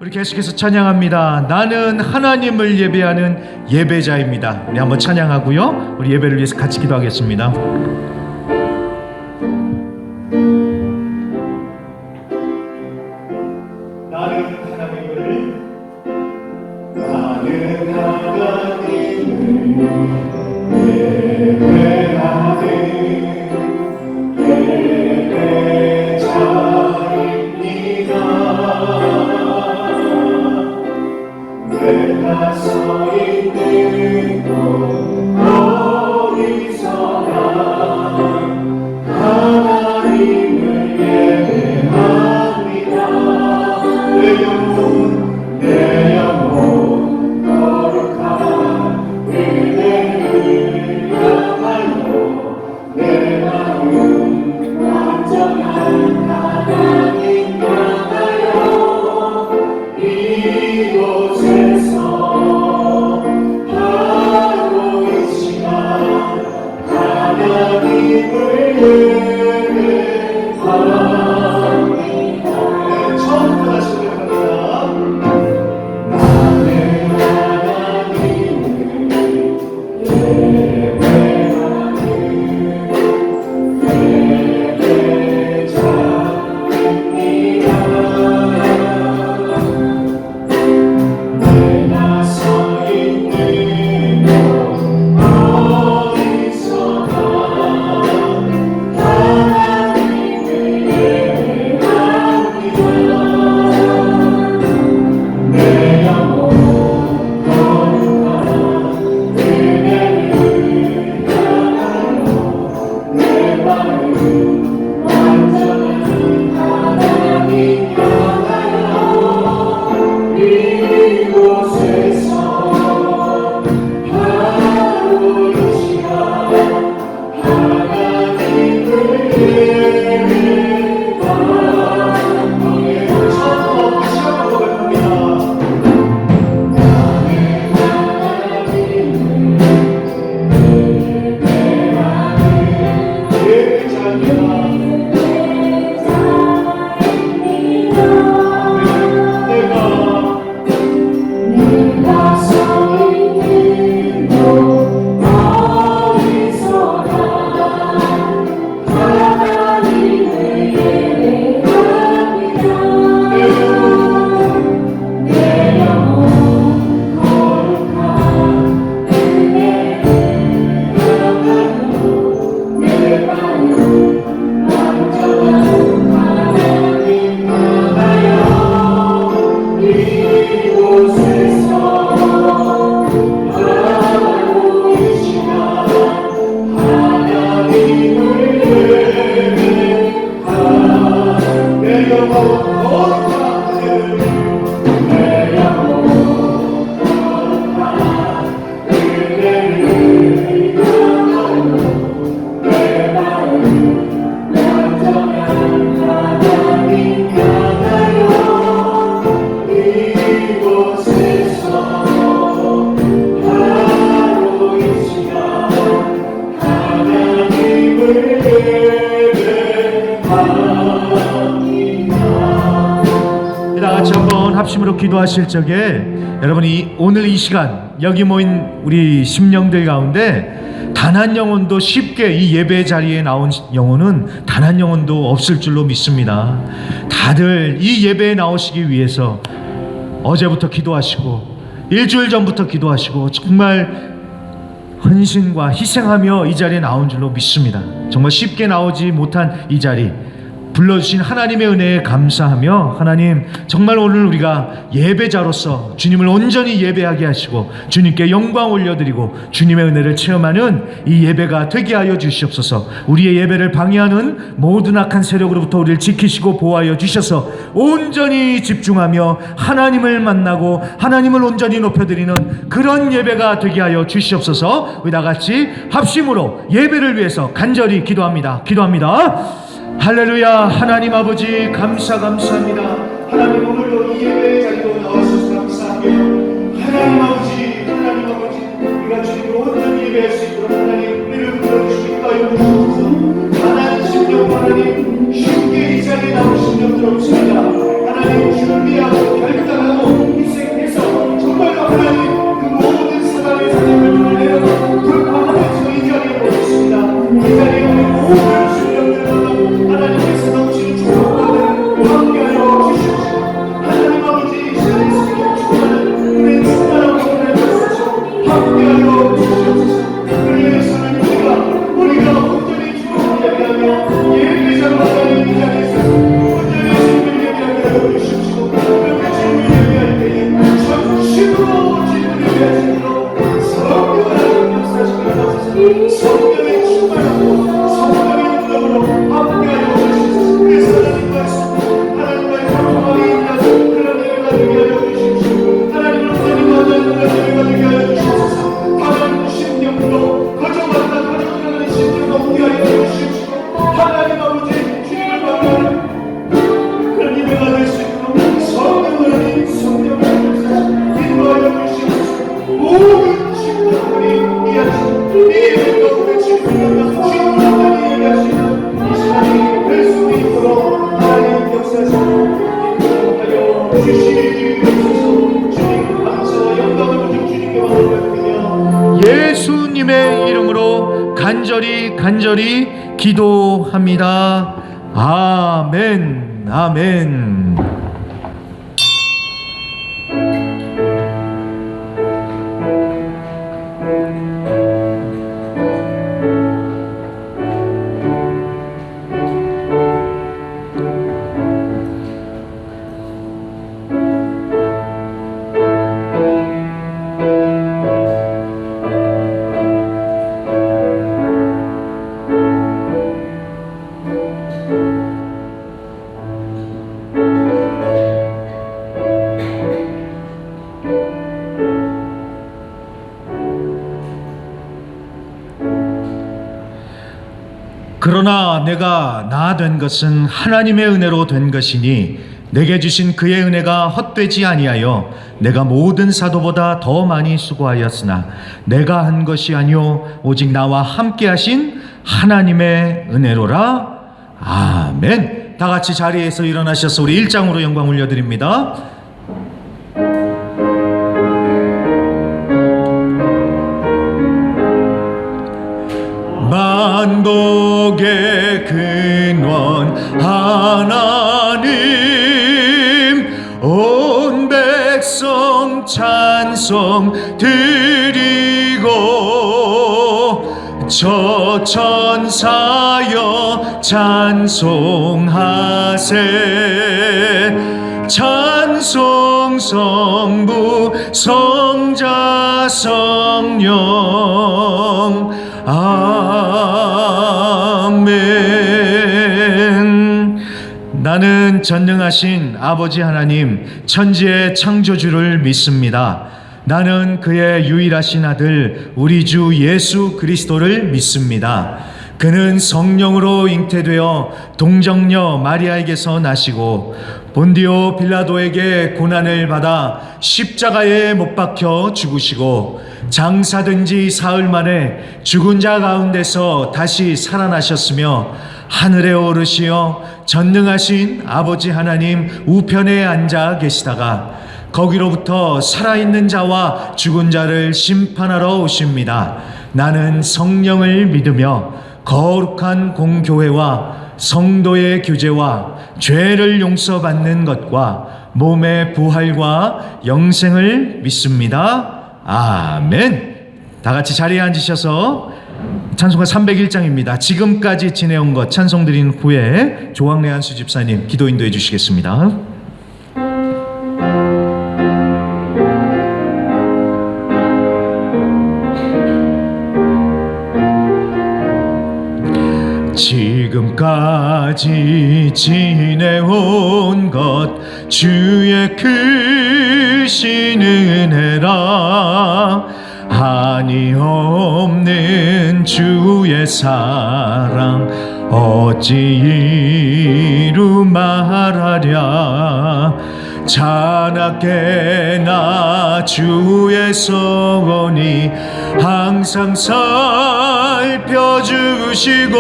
우리 계속해서 찬양합니다. 나는 하나님을 예배하는 예배자입니다. 우리 한번 찬양하고요, 우리 예배를 위해서 같이 기도하겠습니다. 합심으로 기도하실 적에 여러분이 오늘 이 시간 여기 모인 우리 심령들 가운데 단 한 영혼도 쉽게 이 예배 자리에 나온 영혼은 단 한 영혼도 없을 줄로 믿습니다. 다들 이 예배에 나오시기 위해서 어제부터 기도하시고 일주일 전부터 기도하시고 정말 헌신과 희생하며 이 자리에 나온 줄로 믿습니다. 정말 쉽게 나오지 못한 이 자리 불러주신 하나님의 은혜에 감사하며, 하나님 정말 오늘 우리가 예배자로서 주님을 온전히 예배하게 하시고 주님께 영광 올려드리고 주님의 은혜를 체험하는 이 예배가 되게 하여 주시옵소서. 우리의 예배를 방해하는 모든 악한 세력으로부터 우리를 지키시고 보호하여 주셔서 온전히 집중하며 하나님을 만나고 하나님을 온전히 높여드리는 그런 예배가 되게 하여 주시옵소서. 우리 다같이 합심으로 예배를 위해서 간절히 기도합니다. 할렐루야. 하나님 아버지 감사합니다. 하나님 오늘도 이 예배의 자리로 나와주셔서 감사하며, 하나님 아버지 우리가 주님을 온전히 예배할 수 있도록 하나님 우리를 불러주시기 하여 주시옵소서. 하나님 심령 하나님 쉽게 이 자리에 나오신 분들 없습니다. 하나님 준비하고 결단하고 주님으로 주님을 위한 주님으로 성령을 역사하시고 성령의 충만하고 성령의 능력으로 함께하여 주시옵소서. 그래서 하나님과의 교통함이 있는 그런 예배가 되게 하여 주십시오. 하나님으로부터 임하는 그런 예배가 되게 하여 주시옵소서. 하나님 심령으로 거저마다 거저마다는 심령 없게 하여 주십시오. 하나님 아버지 주님을 만나는 그런 예배가 될 수 있도록 성령을 인도하여 주시옵소서. 모든 친구들이 이해하시는 이 예배 가운데 친구들과 친구들이 예배하시는 이 시간이 될 수 있도록 하나님 역사하시고 인도하여 주시옵소서. 주님 감사와 영광을 오직 주님께 올려드리며 예수님의 이름으로 간절히 기도합니다. 아멘. 아멘. 그러나 내가 나 된 것은 하나님의 은혜로 된 것이니 내게 주신 그의 은혜가 헛되지 아니하여 내가 모든 사도보다 더 많이 수고하였으나 내가 한 것이 아니요 오직 나와 함께 하신 하나님의 은혜로라. 아멘. 다 같이 자리에서 일어나셔서 우리 1장으로 영광 올려드립니다. 만국의 근원 하나님 온 백성 찬송 드리고 저 천사여 찬송하세 찬송 성부 성자 성령 아멘. 나는 전능하신 아버지 하나님 천지의 창조주를 믿습니다. 나는 그의 유일하신 아들 우리 주 예수 그리스도를 믿습니다. 그는 성령으로 잉태되어 동정녀 마리아에게서 나시고 본디오 빌라도에게 고난을 받아 십자가에 못 박혀 죽으시고 장사된 지 사흘 만에 죽은 자 가운데서 다시 살아나셨으며 하늘에 오르시어 전능하신 아버지 하나님 우편에 앉아 계시다가 거기로부터 살아있는 자와 죽은 자를 심판하러 오십니다. 나는 성령을 믿으며 거룩한 공교회와 성도의 교제와 죄를 용서받는 것과 몸의 부활과 영생을 믿습니다. 아멘. 다 같이 자리에 앉으셔서 찬송가 301장입니다. 지금까지 지내온 것 찬송 드린 후에 조항래 한수 집사님 기도 인도해 주시겠습니다. 지금까지 지내온 것 주의 크신 은혜라 한이 없는 주의 사랑 어찌 이루 말하랴 자나게 나 주의 소원이 항상 살펴주시고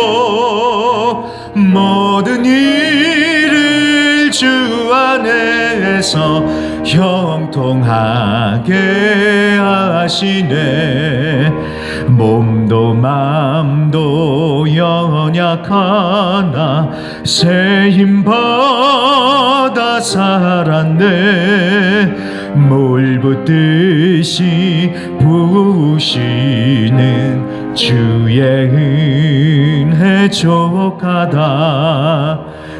모든 일을 주 안에서 형통하게 하시네 몸도 맘도 연약하나 새 힘 받아 살았네 물 붓듯이 부으시는 주의 은혜 족하다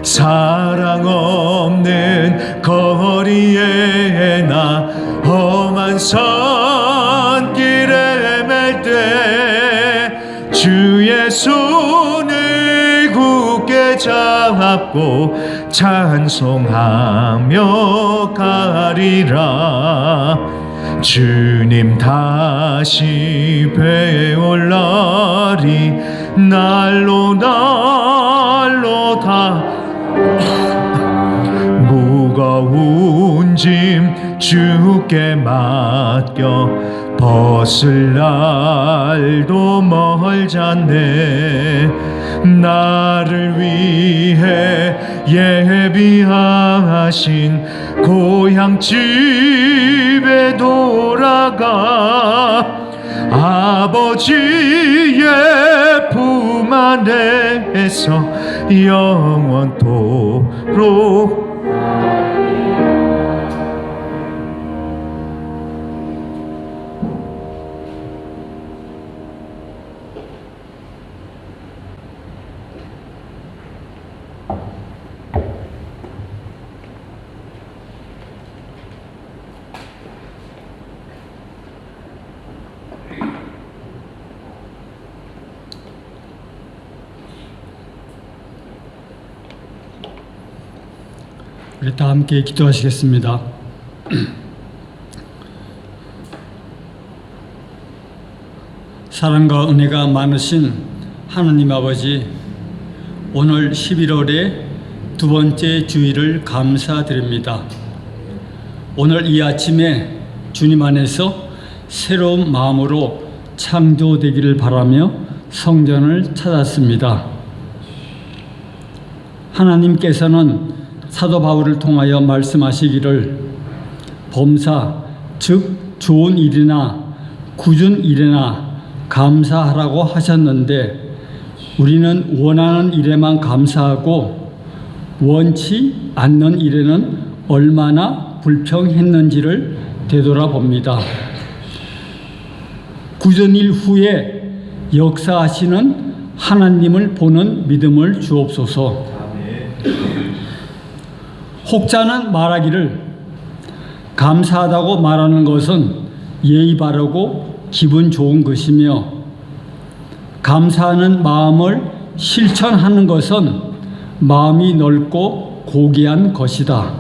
사랑 없는 거리에 나 험한 산길에 맬 때 주의 손을 굳게 잡고 찬송하며 가리라. 주님 다시 배올 날이 날로 다 무거운 짐 주께 맡겨 벗을 날도 멀잖네. 나를 위해 예비하신 고향집에 돌아가 아버지의 품 안에서 영원토록. 우리 다 함께 기도하시겠습니다. 사랑과 은혜가 많으신 하나님 아버지, 오늘 11월의 두 번째 주일을 감사드립니다. 오늘 이 아침에 주님 안에서 새로운 마음으로 창조되기를 바라며 성전을 찾았습니다. 하나님께서는 사도 바울을 통하여 말씀하시기를 범사, 즉 좋은 일이나 굳은 일이나 감사하라고 하셨는데, 우리는 원하는 일에만 감사하고 원치 않는 일에는 얼마나 불평했는지를 되돌아봅니다. 굳은 일 후에 역사하시는 하나님을 보는 믿음을 주옵소서. 혹자는 말하기를 감사하다고 말하는 것은 예의 바르고 기분 좋은 것이며, 감사하는 마음을 실천하는 것은 마음이 넓고 고귀한 것이다.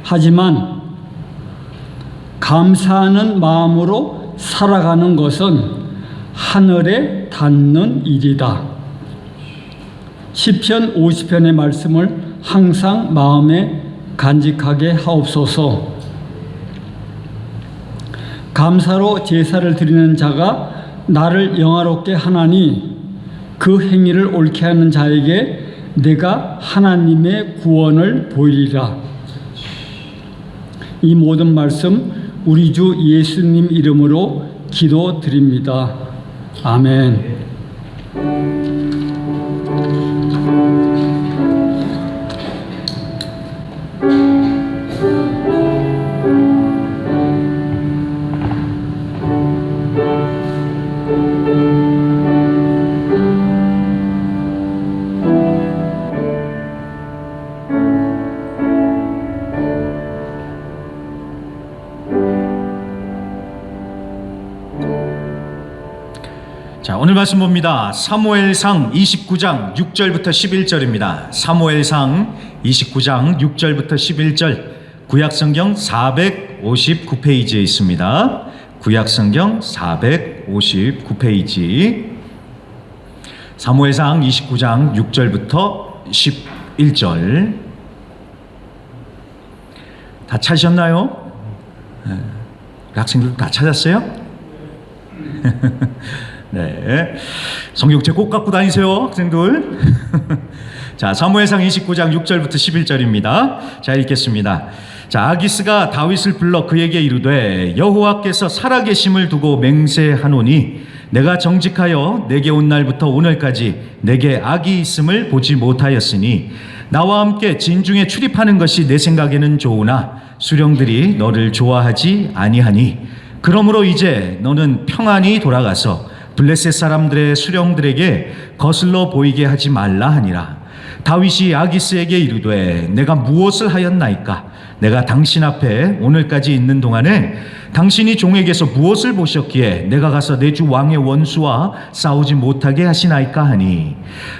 하지만 감사하는 마음으로 살아가는 것은 하늘에 닿는 일이다. 시편 50편의 말씀을 항상 마음에 간직하게 하옵소서. 감사로 제사를 드리는 자가 나를 영화롭게 하나니 그 행위를 옳게 하는 자에게 내가 하나님의 구원을 보이리라. 이 모든 말씀 우리 주 예수님 이름으로 기도드립니다. 아멘. 자, 오늘 말씀 봅니다. 사무엘상 29장 6절부터 11절입니다. 사무엘상 29장 6절부터 11절, 구약성경 459페이지에 있습니다. 구약성경 459페이지, 사무엘상 29장 6절부터 11절. 다 찾으셨나요? 학생들 다 찾았어요? 네, 성경책 꼭 갖고 다니세요, 학생들. 자, 사무엘상 29장 6절부터 11절입니다. 자, 읽겠습니다. 자, 아기스가 다윗을 불러 그에게 이르되 여호와께서 살아계심을 두고 맹세하노니 내가 정직하여 내게 온 날부터 오늘까지 내게 악이 있음을 보지 못하였으니 나와 함께 진중에 출입하는 것이 내 생각에는 좋으나 수령들이 너를 좋아하지 아니하니 그러므로 이제 너는 평안히 돌아가서 블레셋 사람들의 수령들에게 거슬러 보이게 하지 말라 하니라. 다윗이 아기스에게 이르되 내가 무엇을 하였나이까? 내가 당신 앞에 오늘까지 있는 동안에 당신이 종에게서 무엇을 보셨기에 내가 가서 내 주 왕의 원수와 싸우지 못하게 하시나이까 하니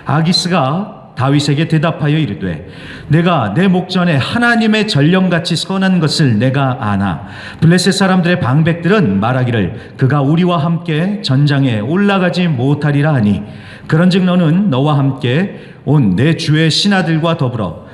아기스가 다윗에게 대답하여 이르되 내가 내 목전에 하나님의 전령같이 선한 것을 내가 아나 블레셋 사람들의 방백들은 말하기를 그가 우리와 함께 전장에 올라가지 못하리라 하니 그런즉 너는 너와 함께 온 내 주의 신하들과 더불어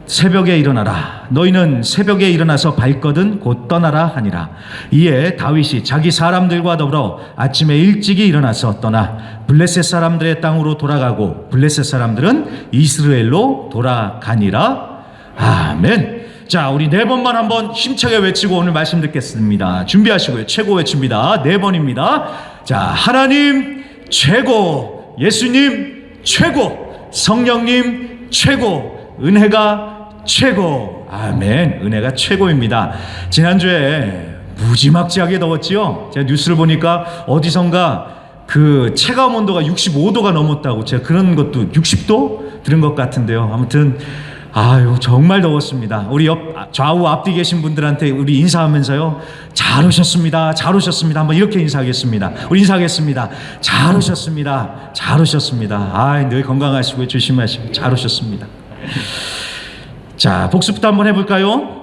새벽에 일어나라. 너희는 새벽에 일어나서 발거든 곧 떠나라 하니라. 이에 다윗이 자기 사람들과 더불어 아침에 일찍이 일어나서 떠나 블레셋 사람들의 땅으로 돌아가고 블레셋 사람들은 이스라엘로 돌아가니라. 아멘. 자, 우리 네 번만 한번 힘차게 외치고 오늘 말씀 듣겠습니다. 준비하시고요. 최고 외칩니다. 네 번입니다. 자, 하나님 최고, 예수님 최고, 성령님 최고, 은혜가 최고. 아멘. 은혜가 최고입니다. 지난주에 무지막지하게 더웠지요. 제가 뉴스를 보니까 어디선가 그 체감 온도가 65도가 넘었다고, 제가 그런 것도 60도 들은 것 같은데요. 아무튼 아유 정말 더웠습니다. 우리 좌우 앞뒤 계신 분들한테 우리 인사하면서요, 잘 오셨습니다, 잘 오셨습니다 한번 이렇게 인사하겠습니다. 우리 인사하겠습니다. 잘 오셨습니다, 잘 오셨습니다. 아, 늘 건강하시고 조심하시고 잘 오셨습니다. 자, 복습부터 한번 해볼까요?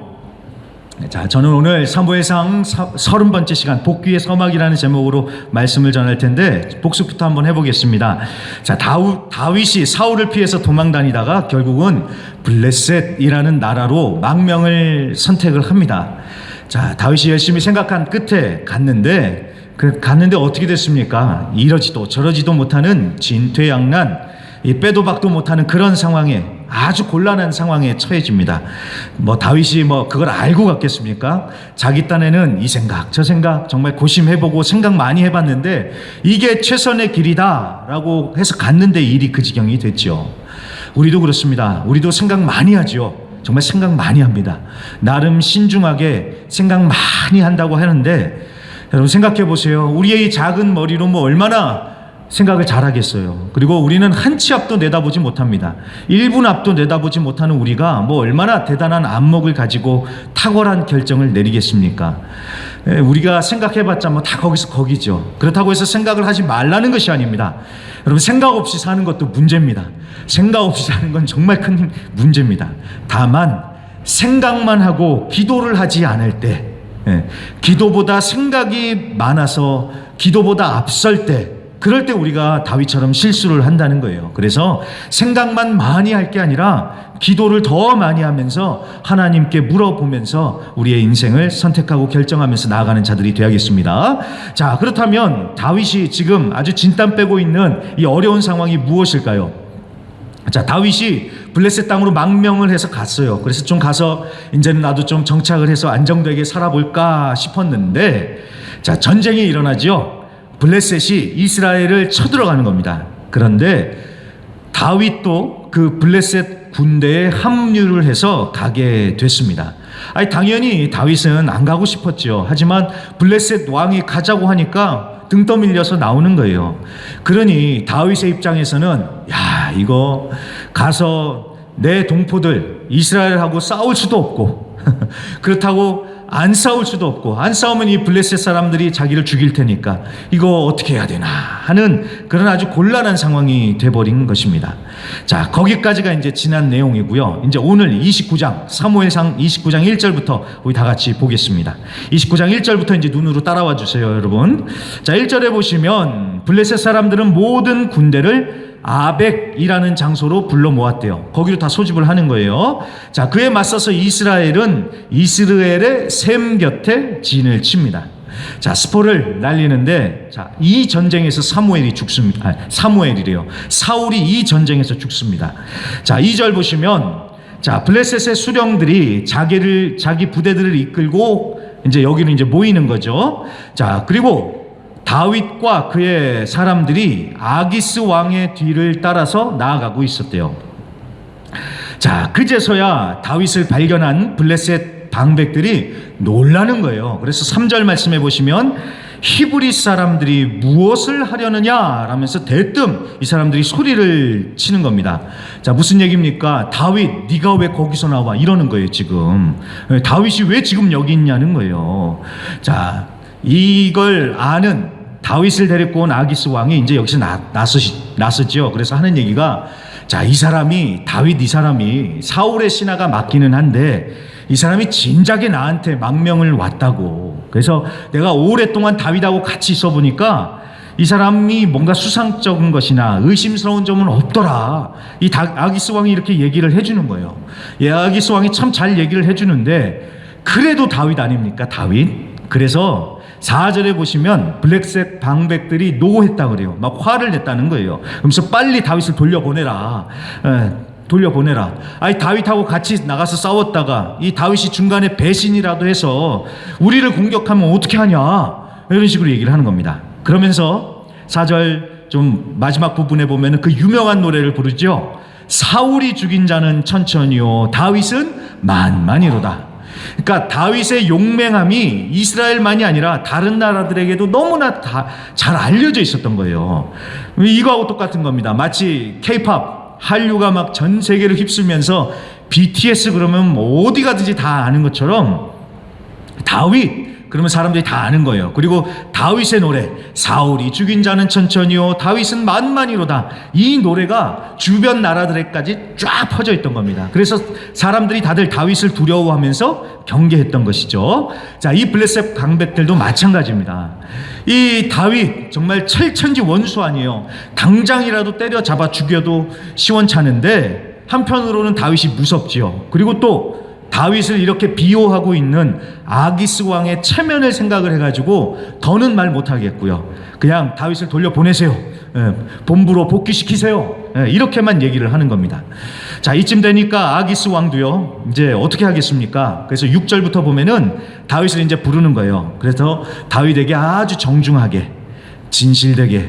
자, 저는 오늘 사무엘상 30번째 시간 복귀의 서막이라는 제목으로 말씀을 전할 텐데 복습부터 한번 해보겠습니다. 자, 다윗이 사울을 피해서 도망다니다가 결국은 블레셋이라는 나라로 망명을 선택을 합니다. 자, 다윗이 열심히 생각한 끝에 갔는데 어떻게 됐습니까? 이러지도 저러지도 못하는 진퇴양난, 이 빼도 박도 못하는 그런 상황에, 아주 곤란한 상황에 처해집니다. 다윗이 그걸 알고 갔겠습니까? 자기 딴에는 이 생각 저 생각 정말 고심해보고 생각 많이 해봤는데 이게 최선의 길이다 라고 해서 갔는데 일이 그 지경이 됐죠. 우리도 그렇습니다. 우리도 생각 많이 하죠. 정말 생각 많이 합니다. 나름 신중하게 생각 많이 한다고 하는데, 여러분 생각해 보세요. 우리의 작은 머리로 얼마나 생각을 잘하겠어요. 그리고 우리는 한 치 앞도 내다보지 못합니다. 1분 앞도 내다보지 못하는 우리가 얼마나 대단한 안목을 가지고 탁월한 결정을 내리겠습니까? 우리가 생각해봤자 다 거기서 거기죠. 그렇다고 해서 생각을 하지 말라는 것이 아닙니다. 여러분 생각 없이 사는 것도 문제입니다. 생각 없이 사는 건 정말 큰 문제입니다. 다만 생각만 하고 기도를 하지 않을 때, 기도보다 생각이 많아서 기도보다 앞설 때, 그럴 때 우리가 다윗처럼 실수를 한다는 거예요. 그래서 생각만 많이 할 게 아니라 기도를 더 많이 하면서 하나님께 물어보면서 우리의 인생을 선택하고 결정하면서 나아가는 자들이 되어야겠습니다. 자, 그렇다면 다윗이 지금 아주 진땀 빼고 있는 이 어려운 상황이 무엇일까요? 자, 다윗이 블레셋 땅으로 망명을 해서 갔어요. 그래서 좀 가서 이제는 나도 좀 정착을 해서 안정되게 살아볼까 싶었는데, 자, 전쟁이 일어나죠. 블레셋이 이스라엘을 쳐들어가는 겁니다. 그런데 다윗도 그 블레셋 군대에 합류를 해서 가게 됐습니다. 당연히 다윗은 안 가고 싶었죠. 하지만 블레셋 왕이 가자고 하니까 등 떠밀려서 나오는 거예요. 그러니 다윗의 입장에서는 이거 가서 내 동포들 이스라엘하고 싸울 수도 없고 그렇다고 안 싸울 수도 없고, 안 싸우면 이 블레셋 사람들이 자기를 죽일 테니까 이거 어떻게 해야 되나 하는 그런 아주 곤란한 상황이 돼버린 것입니다. 자, 거기까지가 이제 지난 내용이고요. 이제 오늘 29장 사무엘상 29장 1절부터 우리 다 같이 보겠습니다. 29장 1절부터 이제 눈으로 따라와 주세요, 여러분. 자, 1절에 보시면 블레셋 사람들은 모든 군대를 아벡이라는 장소로 불러 모았대요. 거기로 다 소집을 하는 거예요. 자, 그에 맞서서 이스라엘은 이스라엘의 셈 곁에 진을 칩니다. 자, 스포를 날리는데, 자, 이 전쟁에서 사무엘이 죽습니다. 사무엘이래요. 사울이 이 전쟁에서 죽습니다. 자, 2절 보시면, 자, 블레셋의 수령들이 자기 부대들을 이끌고 이제 여기는 이제 모이는 거죠. 자, 그리고 다윗과 그의 사람들이 아기스 왕의 뒤를 따라서 나아가고 있었대요. 자, 그제서야 다윗을 발견한 블레셋 방백들이 놀라는 거예요. 그래서 3절 말씀해 보시면 히브리 사람들이 무엇을 하려느냐 라면서 대뜸 이 사람들이 소리를 치는 겁니다. 자, 무슨 얘기입니까? 다윗, 네가 왜 거기서 나와? 이러는 거예요. 지금 다윗이 왜 지금 여기 있냐는 거예요. 자, 이걸 아는 다윗을 데리고 온 아기스 왕이 이제 여기서 나서죠. 그래서 하는 얘기가, 자, 이 사람이 다윗, 이 사람이 사울의 신하가 맞기는 한데 이 사람이 진작에 나한테 망명을 왔다고. 그래서 내가 오랫동안 다윗하고 같이 있어 보니까 이 사람이 뭔가 수상적인 것이나 의심스러운 점은 없더라. 이 아기스 왕이 이렇게 얘기를 해주는 거예요. 예, 아기스 왕이 참 잘 얘기를 해주는데 그래도 다윗 아닙니까? 다윗. 그래서 4절에 보시면 블랙색 방백들이 노했다 그래요. 막 화를 냈다는 거예요. 그러면서 빨리 다윗을 돌려보내라. 돌려보내라. 아니, 다윗하고 같이 나가서 싸웠다가 이 다윗이 중간에 배신이라도 해서 우리를 공격하면 어떻게 하냐, 이런 식으로 얘기를 하는 겁니다. 그러면서 4절 좀 마지막 부분에 보면 그 유명한 노래를 부르죠. 사울이 죽인 자는 천천히요 다윗은 만만이로다. 그러니까 다윗의 용맹함이 이스라엘만이 아니라 다른 나라들에게도 너무나 다 잘 알려져 있었던 거예요. 이거하고 똑같은 겁니다. 마치 K-팝 한류가 막 전 세계를 휩쓸면서 BTS 그러면 뭐 어디 가든지 다 아는 것처럼 다윗 그러면 사람들이 다 아는 거예요. 그리고 다윗의 노래, 사울이 죽인 자는 천천히요 다윗은 만만이로다. 이 노래가 주변 나라들에까지 쫙 퍼져 있던 겁니다. 그래서 사람들이 다들 다윗을 두려워하면서 경계했던 것이죠. 자, 이 블레셋 강백들도 마찬가지입니다. 이 다윗 정말 철천지 원수 아니에요. 당장이라도 때려잡아 죽여도 시원찮은데 한편으로는 다윗이 무섭지요. 그리고 또 다윗을 이렇게 비호하고 있는 아기스 왕의 체면을 생각을 해가지고 더는 말 못하겠고요. 그냥 다윗을 돌려보내세요. 본부로 복귀시키세요. 이렇게만 얘기를 하는 겁니다. 자, 이쯤 되니까 아기스 왕도요, 이제 어떻게 하겠습니까? 그래서 6절부터 보면은 다윗을 이제 부르는 거예요. 그래서 다윗에게 아주 정중하게, 진실되게,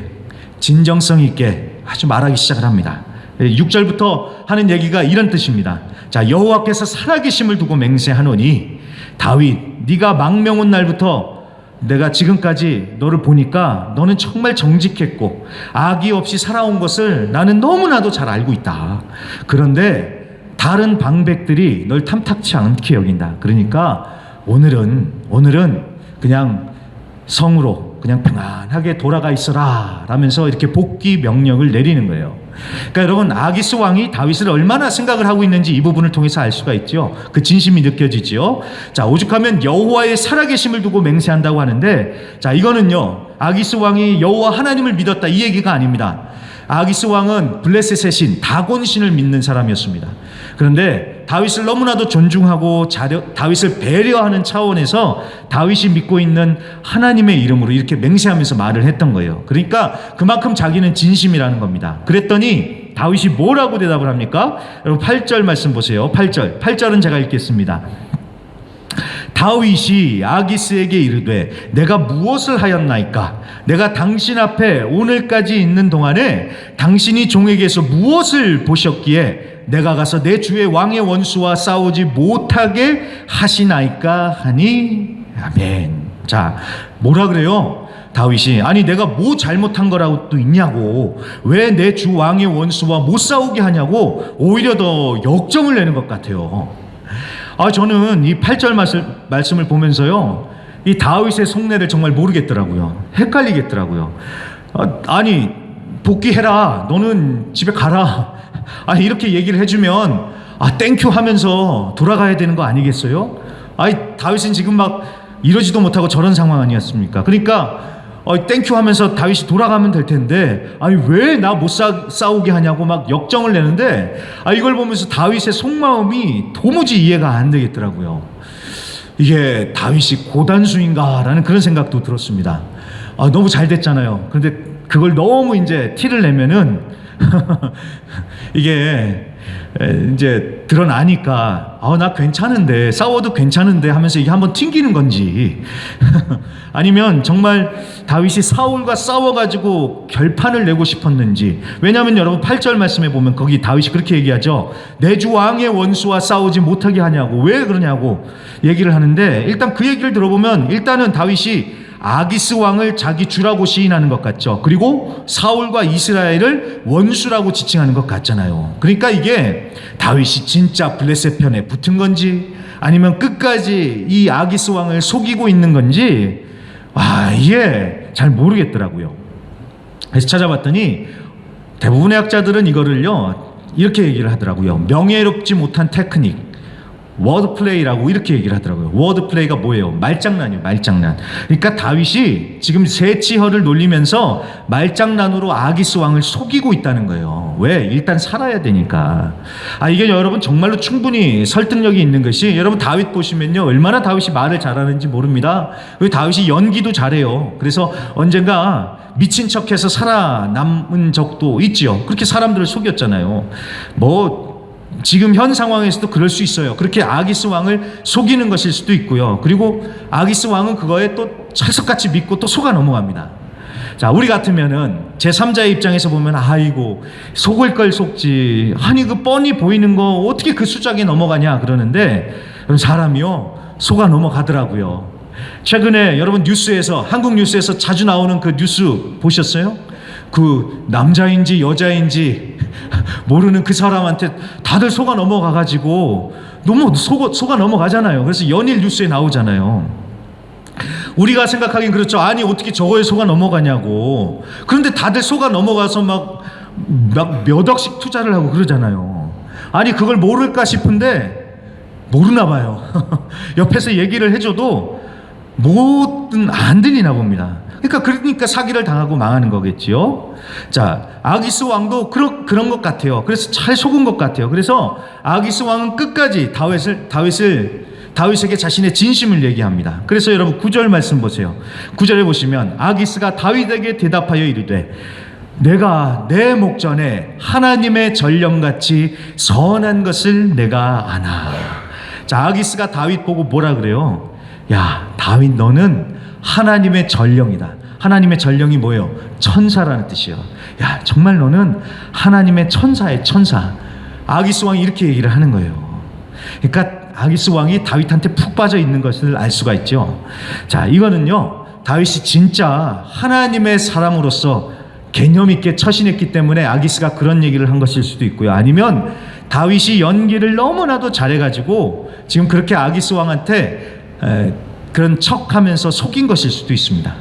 진정성 있게 아주 말하기 시작을 합니다. 6절부터 하는 얘기가 이런 뜻입니다. 자, 여호와께서 살아계심을 두고 맹세하노니 다윗, 네가 망명 온 날부터 내가 지금까지 너를 보니까 너는 정말 정직했고 악의 없이 살아온 것을 나는 너무나도 잘 알고 있다. 그런데 다른 방백들이 널 탐탁치 않게 여긴다. 그러니까 오늘은 그냥 성으로 그냥 평안하게 돌아가 있어라 라면서 이렇게 복귀 명령을 내리는 거예요. 그러니까 여러분, 아기스 왕이 다윗을 얼마나 생각을 하고 있는지 이 부분을 통해서 알 수가 있죠. 그 진심이 느껴지죠. 자, 오죽하면 여호와의 살아계심을 두고 맹세한다고 하는데, 자, 이거는요, 아기스 왕이 여호와 하나님을 믿었다 이 얘기가 아닙니다. 아기스 왕은 블레셋의 신 다곤신을 믿는 사람이었습니다. 그런데 다윗을 너무나도 존중하고 다윗을 배려하는 차원에서 다윗이 믿고 있는 하나님의 이름으로 이렇게 맹세하면서 말을 했던 거예요. 그러니까 그만큼 자기는 진심이라는 겁니다. 그랬더니 다윗이 뭐라고 대답을 합니까? 여러분 8절 말씀 보세요. 8절은 제가 읽겠습니다. 다윗이 아기스에게 이르되 내가 무엇을 하였나이까? 내가 당신 앞에 오늘까지 있는 동안에 당신이 종에게서 무엇을 보셨기에 내가 가서 내 주의 왕의 원수와 싸우지 못하게 하시나이까 하니 아멘. 자, 뭐라 그래요? 다윗이 아니 내가 뭐 잘못한 거라고 또 있냐고, 왜 내 주 왕의 원수와 못 싸우게 하냐고 오히려 더 역정을 내는 것 같아요. 저는 이 8절 말씀을 보면서요, 이 다윗의 속내를 정말 모르겠더라고요. 헷갈리겠더라고요. 아니 복귀해라, 너는 집에 가라, 아니 이렇게 얘기를 해주면 땡큐 하면서 돌아가야 되는 거 아니겠어요? 아니 다윗은 지금 막 이러지도 못하고 저런 상황 아니었습니까? 그러니까 땡큐 하면서 다윗이 돌아가면 될 텐데 아니 왜 나 못 싸우게 하냐고 막 역정을 내는데 이걸 보면서 다윗의 속마음이 도무지 이해가 안 되겠더라고요. 이게 다윗이 고단수인가 라는 그런 생각도 들었습니다. 너무 잘 됐잖아요. 그런데 그걸 너무 이제 티를 내면은 이게 이제 드러나니까 나 괜찮은데, 싸워도 괜찮은데 하면서 이게 한번 튕기는 건지 아니면 정말 다윗이 사울과 싸워가지고 결판을 내고 싶었는지. 왜냐하면 여러분 8절 말씀에 보면 거기 다윗이 그렇게 얘기하죠. 내 주 왕의 원수와 싸우지 못하게 하냐고, 왜 그러냐고 얘기를 하는데, 일단 그 얘기를 들어보면 일단은 다윗이 아기스 왕을 자기 주라고 시인하는 것 같죠. 그리고 사울과 이스라엘을 원수라고 지칭하는 것 같잖아요. 그러니까 이게 다윗이 진짜 블레셋 편에 붙은 건지 아니면 끝까지 이 아기스 왕을 속이고 있는 건지 이게 잘 모르겠더라고요. 그래서 찾아봤더니 대부분의 학자들은 이거를요 이렇게 얘기를 하더라고요. 명예롭지 못한 테크닉, 워드플레이라고 이렇게 얘기를 하더라고요. 워드플레이가 뭐예요? 말장난이에요. 말장난. 그러니까 다윗이 지금 세치허를 놀리면서 말장난으로 아기스 왕을 속이고 있다는 거예요. 왜? 일단 살아야 되니까. 이게 여러분 정말로 충분히 설득력이 있는 것이, 여러분 다윗 보시면요 얼마나 다윗이 말을 잘하는지 모릅니다. 다윗이 연기도 잘해요. 그래서 언젠가 미친 척해서 살아남은 적도 있지요. 그렇게 사람들을 속였잖아요. 지금 현 상황에서도 그럴 수 있어요. 그렇게 아기스 왕을 속이는 것일 수도 있고요. 그리고 아기스 왕은 그거에 또 철석같이 믿고 또 속아 넘어갑니다. 자, 우리 같으면은 제3자의 입장에서 보면 아이고 속을 걸 속지, 아니 그 뻔히 보이는 거 어떻게 그 수작에 넘어가냐 그러는데, 사람이요 속아 넘어가더라고요. 최근에 여러분 뉴스에서, 한국 뉴스에서 자주 나오는 그 뉴스 보셨어요? 그 남자인지 여자인지 모르는 그 사람한테 다들 속아 넘어가가지고 너무 속아 넘어가잖아요. 그래서 연일 뉴스에 나오잖아요. 우리가 생각하긴 그렇죠. 아니 어떻게 저거에 속아 넘어가냐고. 그런데 다들 속아 넘어가서 막 몇 억씩 투자를 하고 그러잖아요. 아니 그걸 모를까 싶은데 모르나 봐요. 옆에서 얘기를 해줘도 안 들리나 봅니다. 그러니까 사기를 당하고 망하는 거겠지요. 자, 아기스 왕도 그런 것 같아요. 그래서 잘 속은 것 같아요. 그래서 아기스 왕은 끝까지 다윗에게 자신의 진심을 얘기합니다. 그래서 여러분 9절 말씀 보세요. 9절에 보시면 아기스가 다윗에게 대답하여 이르되 내가 내 목전에 하나님의 전령같이 선한 것을 내가 아나. 자, 아기스가 다윗 보고 뭐라 그래요? 야, 다윗 너는 하나님의 전령이다. 하나님의 전령이 뭐예요? 천사라는 뜻이요. 야, 정말 너는 하나님의 천사의 천사. 아기스 왕이 이렇게 얘기를 하는 거예요. 그러니까 아기스 왕이 다윗한테 푹 빠져 있는 것을 알 수가 있죠. 자, 이거는요 다윗이 진짜 하나님의 사람으로서 개념 있게 처신했기 때문에 아기스가 그런 얘기를 한 것일 수도 있고요. 아니면 다윗이 연기를 너무나도 잘해가지고 지금 그렇게 아기스 왕한테 그런 척하면서 속인 것일 수도 있습니다.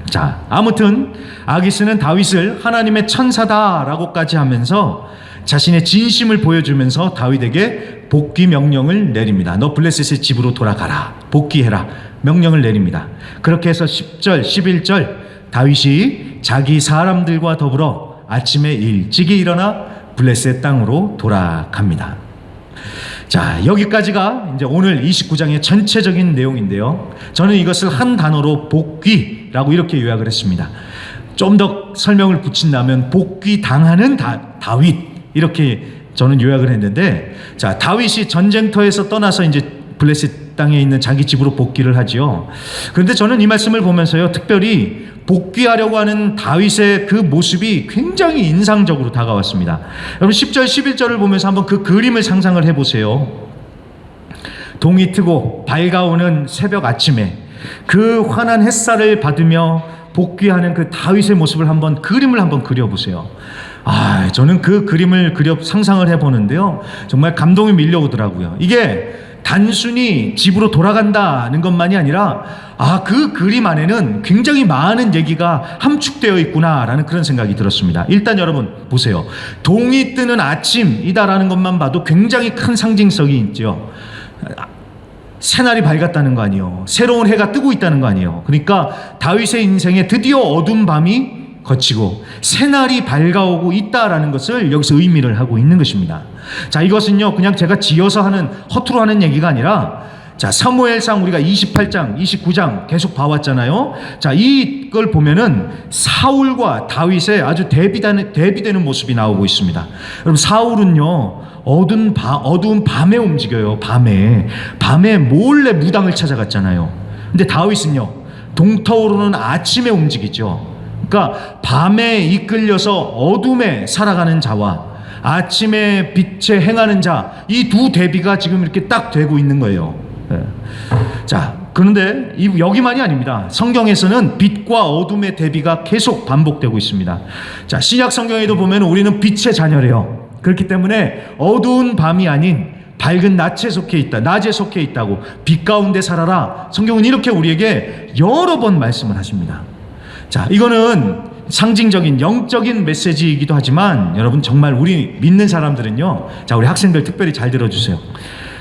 자, 아무튼 아기스는 다윗을 하나님의 천사다라고까지 하면서 자신의 진심을 보여주면서 다윗에게 복귀 명령을 내립니다. 너 블레셋의 집으로 돌아가라. 복귀해라. 명령을 내립니다. 그렇게 해서 10절, 11절 다윗이 자기 사람들과 더불어 아침에 일찍이 일어나 블레셋 땅으로 돌아갑니다. 자, 여기까지가 이제 오늘 29장의 전체적인 내용인데요. 저는 이것을 한 단어로 복귀라고 이렇게 요약을 했습니다. 좀 더 설명을 붙인다면 복귀 당하는 다윗, 이렇게 저는 요약을 했는데, 자, 다윗이 전쟁터에서 떠나서 이제 블레셋 땅에 있는 자기 집으로 복귀를 하지요. 그런데 저는 이 말씀을 보면서요, 특별히 복귀하려고 하는 다윗의 그 모습이 굉장히 인상적으로 다가왔습니다. 여러분 10절 11절을 보면서 한번 그 그림을 상상을 해보세요. 동이 트고 밝아오는 새벽 아침에 그 환한 햇살을 받으며 복귀하는 그 다윗의 모습을 그림을 한번 그려보세요. 저는 그 그림을 상상을 해보는데요, 정말 감동이 밀려오더라고요. 이게 단순히 집으로 돌아간다는 것만이 아니라 그 그림 안에는 굉장히 많은 얘기가 함축되어 있구나라는 그런 생각이 들었습니다. 일단 여러분 보세요. 동이 뜨는 아침이다라는 것만 봐도 굉장히 큰 상징성이 있죠. 새날이 밝았다는 거 아니에요. 새로운 해가 뜨고 있다는 거 아니에요. 그러니까 다윗의 인생에 드디어 어두운 밤이 거치고 새날이 밝아오고 있다라는 것을 여기서 의미를 하고 있는 것입니다. 자, 이것은요 그냥 제가 지어서 허투루 하는 얘기가 아니라, 자, 사무엘상 우리가 28장, 29장 계속 봐왔잖아요. 자, 이걸 보면은 사울과 다윗의 아주 대비되는 모습이 나오고 있습니다. 여러분, 사울은요 어두운 밤에 움직여요. 밤에 몰래 무당을 찾아갔잖아요. 근데 다윗은요 동터오르는 아침에 움직이죠. 그러니까 밤에 이끌려서 어둠에 살아가는 자와 아침에 빛에 행하는 자, 이 두 대비가 지금 이렇게 딱 되고 있는 거예요. 자, 그런데 여기만이 아닙니다. 성경에서는 빛과 어둠의 대비가 계속 반복되고 있습니다. 자, 신약 성경에도 보면 우리는 빛의 자녀래요. 그렇기 때문에 어두운 밤이 아닌 밝은 낮에 속해 있다고, 빛 가운데 살아라. 성경은 이렇게 우리에게 여러 번 말씀을 하십니다. 자, 이거는 상징적인 영적인 메시지이기도 하지만 여러분, 정말 우리 믿는 사람들은요, 자, 우리 학생들 특별히 잘 들어주세요.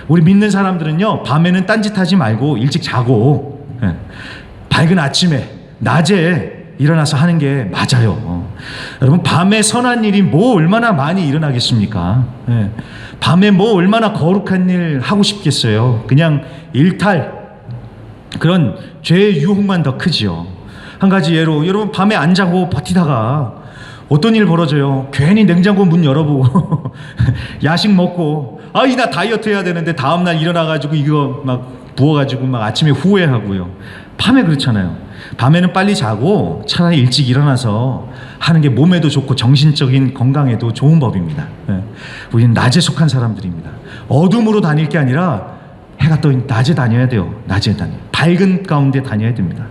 우리 믿는 사람들은요, 밤에는 딴짓하지 말고 일찍 자고, 밝은 아침에, 낮에 일어나서 하는 게 맞아요. 여러분, 밤에 선한 일이 뭐 얼마나 많이 일어나겠습니까? 밤에 뭐 얼마나 거룩한 일 하고 싶겠어요. 그냥 일탈, 그런 죄의 유혹만 더 크지요. 한 가지 예로, 여러분, 밤에 안 자고 버티다가 어떤 일 벌어져요. 괜히 냉장고 문 열어보고 야식 먹고, 나 다이어트 해야 되는데 다음날 일어나가지고 이거 막 부어가지고 막 아침에 후회하고요. 밤에 그렇잖아요. 밤에는 빨리 자고 차라리 일찍 일어나서 하는 게 몸에도 좋고 정신적인 건강에도 좋은 법입니다. 우리는 낮에 속한 사람들입니다. 어둠으로 다닐 게 아니라 해가 떠 있는 낮에 다녀야 돼요. 낮에 밝은 가운데 다녀야 됩니다.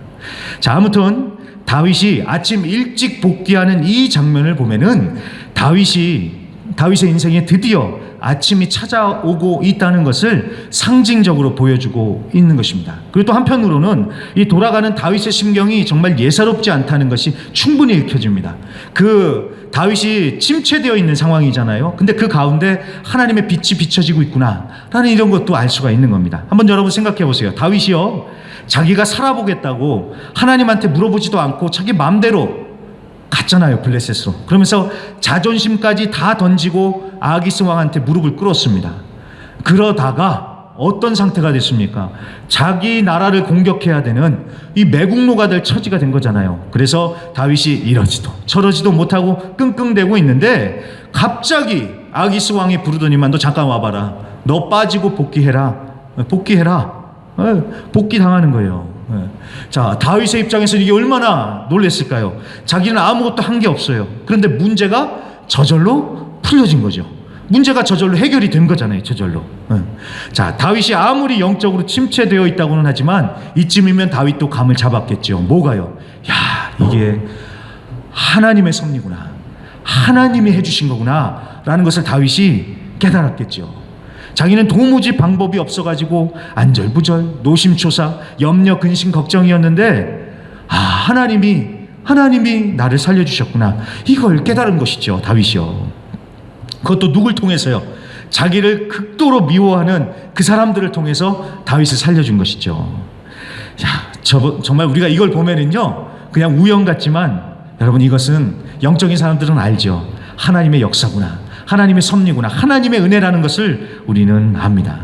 자, 아무튼 다윗이 아침 일찍 복귀하는 이 장면을 보면은 다윗의 인생에 드디어 아침이 찾아오고 있다는 것을 상징적으로 보여주고 있는 것입니다. 그리고 또 한편으로는 이 돌아가는 다윗의 심경이 정말 예사롭지 않다는 것이 충분히 읽혀집니다. 그 다윗이 침체되어 있는 상황이잖아요. 근데 그 가운데 하나님의 빛이 비춰지고 있구나 라는 이런 것도 알 수가 있는 겁니다. 한번 여러분 생각해 보세요. 다윗이요, 자기가 살아보겠다고 하나님한테 물어보지도 않고 자기 마음대로 갔잖아요, 블레셋으로. 그러면서 자존심까지 다 던지고 아기스 왕한테 무릎을 꿇었습니다. 그러다가 어떤 상태가 됐습니까? 자기 나라를 공격해야 되는 이 매국노가 될 처지가 된 거잖아요. 그래서 다윗이 이러지도 저러지도 못하고 끙끙대고 있는데 갑자기 아기스 왕이 부르더니만, 너 잠깐 와봐라. 너 빠지고 복귀해라. 복귀 당하는 거예요. 자, 다윗의 입장에서는 이게 얼마나 놀랬을까요? 자기는 아무것도 한 게 없어요. 그런데 문제가 저절로 풀려진 거죠. 문제가 저절로 해결이 된 거잖아요. 저절로. 자, 다윗이 아무리 영적으로 침체되어 있다고는 하지만 이쯤이면 다윗도 감을 잡았겠죠. 뭐가요? 야, 이게 하나님의 섭리구나, 하나님이 해주신 거구나 라는 것을 다윗이 깨달았겠죠. 자기는 도무지 방법이 없어가지고 안절부절, 노심초사, 염려, 근심, 걱정이었는데 하나님이 나를 살려주셨구나, 이걸 깨달은 것이죠. 다윗이요. 그것도 누굴 통해서요? 자기를 극도로 미워하는 그 사람들을 통해서 다윗을 살려준 것이죠. 정말 우리가 이걸 보면은요, 그냥 우연 같지만 여러분, 이것은 영적인 사람들은 알죠. 하나님의 역사구나, 하나님의 섭리구나, 하나님의 은혜라는 것을 우리는 압니다.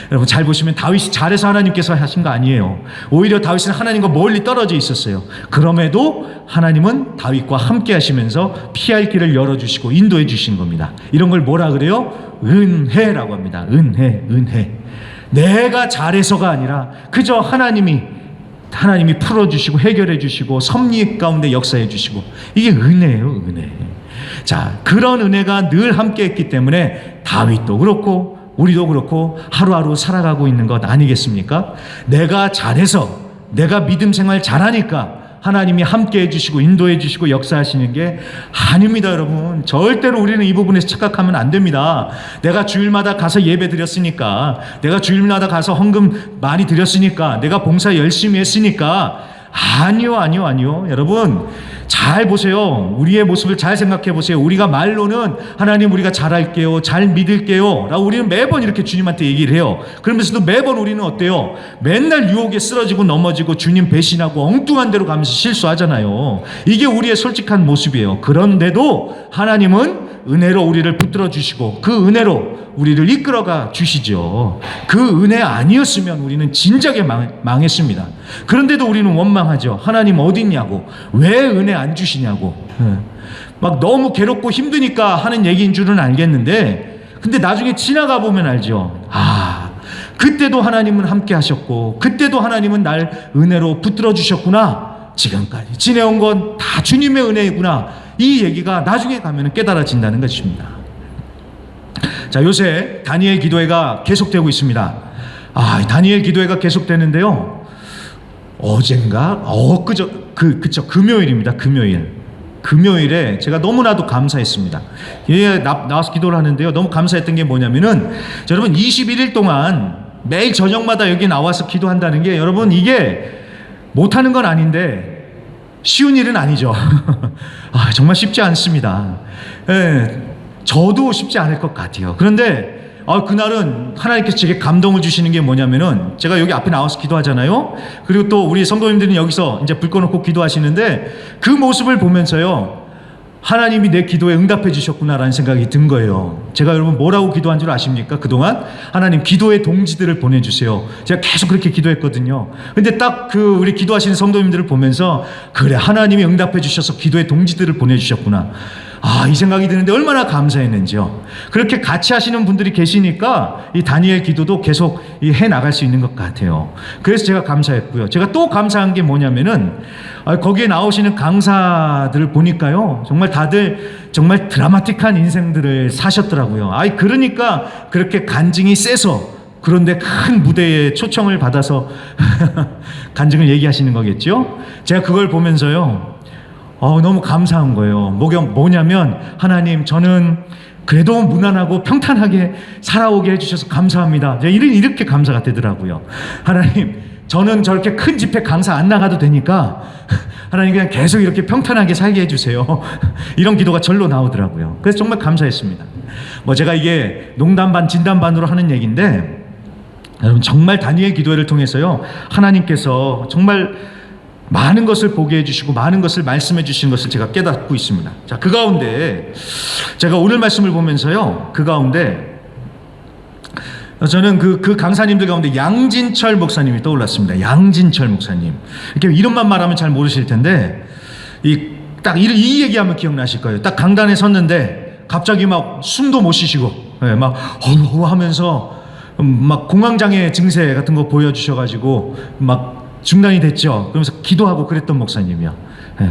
여러분, 잘 보시면 다윗이 잘해서 하나님께서 하신 거 아니에요. 오히려 다윗은 하나님과 멀리 떨어져 있었어요. 그럼에도 하나님은 다윗과 함께 하시면서 피할 길을 열어주시고 인도해 주신 겁니다. 이런 걸 뭐라 그래요? 은혜라고 합니다. 은혜. 내가 잘해서가 아니라 그저 하나님이 풀어주시고 해결해 주시고 섭리 가운데 역사해 주시고, 이게 은혜예요. 은혜. 자, 그런 은혜가 늘 함께 했기 때문에 다윗도 그렇고 우리도 그렇고 하루하루 살아가고 있는 것 아니겠습니까? 내가 잘해서, 내가 믿음 생활 잘하니까 하나님이 함께 해주시고 인도해 주시고 역사하시는 게 아닙니다. 여러분, 절대로 우리는 이 부분에서 착각하면 안 됩니다. 내가 주일마다 가서 예배 드렸으니까, 내가 주일마다 가서 헌금 많이 드렸으니까, 내가 봉사 열심히 했으니까, 아니요. 여러분, 잘 보세요. 우리의 모습을 잘 생각해 보세요. 우리가 말로는 하나님 우리가 잘할게요, 잘 믿을게요 라고 우리는 매번 이렇게 주님한테 얘기를 해요. 그러면서도 매번 우리는 어때요? 맨날 유혹에 쓰러지고 넘어지고 주님 배신하고 엉뚱한 데로 가면서 실수하잖아요. 이게 우리의 솔직한 모습이에요. 그런데도 하나님은 은혜로 우리를 붙들어 주시고 그 은혜로 우리를 이끌어가 주시죠. 그 은혜 아니었으면 우리는 진작에 망했습니다. 그런데도 우리는 원망하죠. 하나님 어디 있냐고, 왜 은혜 안 주시냐고. 막 너무 괴롭고 힘드니까 하는 얘기인 줄은 알겠는데, 근데 나중에 지나가 보면 알죠. 그때도 하나님은 함께 하셨고 그때도 하나님은 날 은혜로 붙들어 주셨구나, 지금까지 지내온 건 다 주님의 은혜구나, 이 얘기가 나중에 가면 깨달아진다는 것입니다. 자, 요새 다니엘 기도회가 계속되고 있습니다. 이 다니엘 기도회가 계속되는데요. 어젠가 그쵸 금요일입니다. 금요일에 제가 너무나도 감사했습니다. 나와서 기도를 하는데요. 너무 감사했던 게 뭐냐면은 여러분 21일 동안 매일 저녁마다 여기 나와서 기도한다는 게 여러분 이게 못하는 건 아닌데 쉬운 일은 아니죠. 정말 쉽지 않습니다. 저도 쉽지 않을 것 같아요. 그런데 그날은 하나님께서 제게 감동을 주시는 게 뭐냐면은 제가 여기 앞에 나와서 기도하잖아요. 그리고 또 우리 성도님들은 여기서 이제 불 꺼놓고 기도하시는데 그 모습을 보면서요, 하나님이 내 기도에 응답해 주셨구나라는 생각이 든 거예요. 제가 여러분 뭐라고 기도한 줄 아십니까? 그동안 하나님 기도의 동지들을 보내주세요. 제가 계속 그렇게 기도했거든요. 근데 딱 우리 기도하시는 성도님들을 보면서 그래, 하나님이 응답해 주셔서 기도의 동지들을 보내주셨구나. 이 생각이 드는데 얼마나 감사했는지요. 그렇게 같이 하시는 분들이 계시니까 이 다니엘 기도도 계속 해 나갈 수 있는 것 같아요. 그래서 제가 감사했고요. 제가 또 감사한 게 뭐냐면은 거기에 나오시는 강사들을 보니까요, 정말 다들 정말 드라마틱한 인생들을 사셨더라고요. 그러니까 그렇게 간증이 세서, 그런데 큰 무대에 초청을 받아서 간증을 얘기하시는 거겠죠. 제가 그걸 보면서요, 너무 감사한 거예요. 뭐냐면, 하나님, 저는 그래도 무난하고 평탄하게 살아오게 해주셔서 감사합니다. 이렇게 감사가 되더라고요. 하나님, 저는 저렇게 큰 집회 강사 안 나가도 되니까 하나님 그냥 계속 이렇게 평탄하게 살게 해주세요. 이런 기도가 절로 나오더라고요. 그래서 정말 감사했습니다. 제가 이게 농담 반 진담 반으로 하는 얘기인데, 여러분 정말 다니엘 기도회를 통해서요, 하나님께서 정말 많은 것을 보게 해주시고 많은 것을 말씀해 주시는 것을 제가 깨닫고 있습니다. 자, 그 가운데 제가 오늘 말씀을 보면서요, 그 가운데 저는 그 강사님들 가운데 양진철 목사님이 떠올랐습니다. 양진철 목사님. 이렇게 이름만 말하면 잘 모르실 텐데, 딱 이 얘기하면 기억나실 거예요. 딱 강단에 섰는데 갑자기 막 숨도 못 쉬시고, 막 하면서 막 공황장애 증세 같은 거 보여주셔가지고 막 중단이 됐죠. 그러면서 기도하고 그랬던 목사님이요.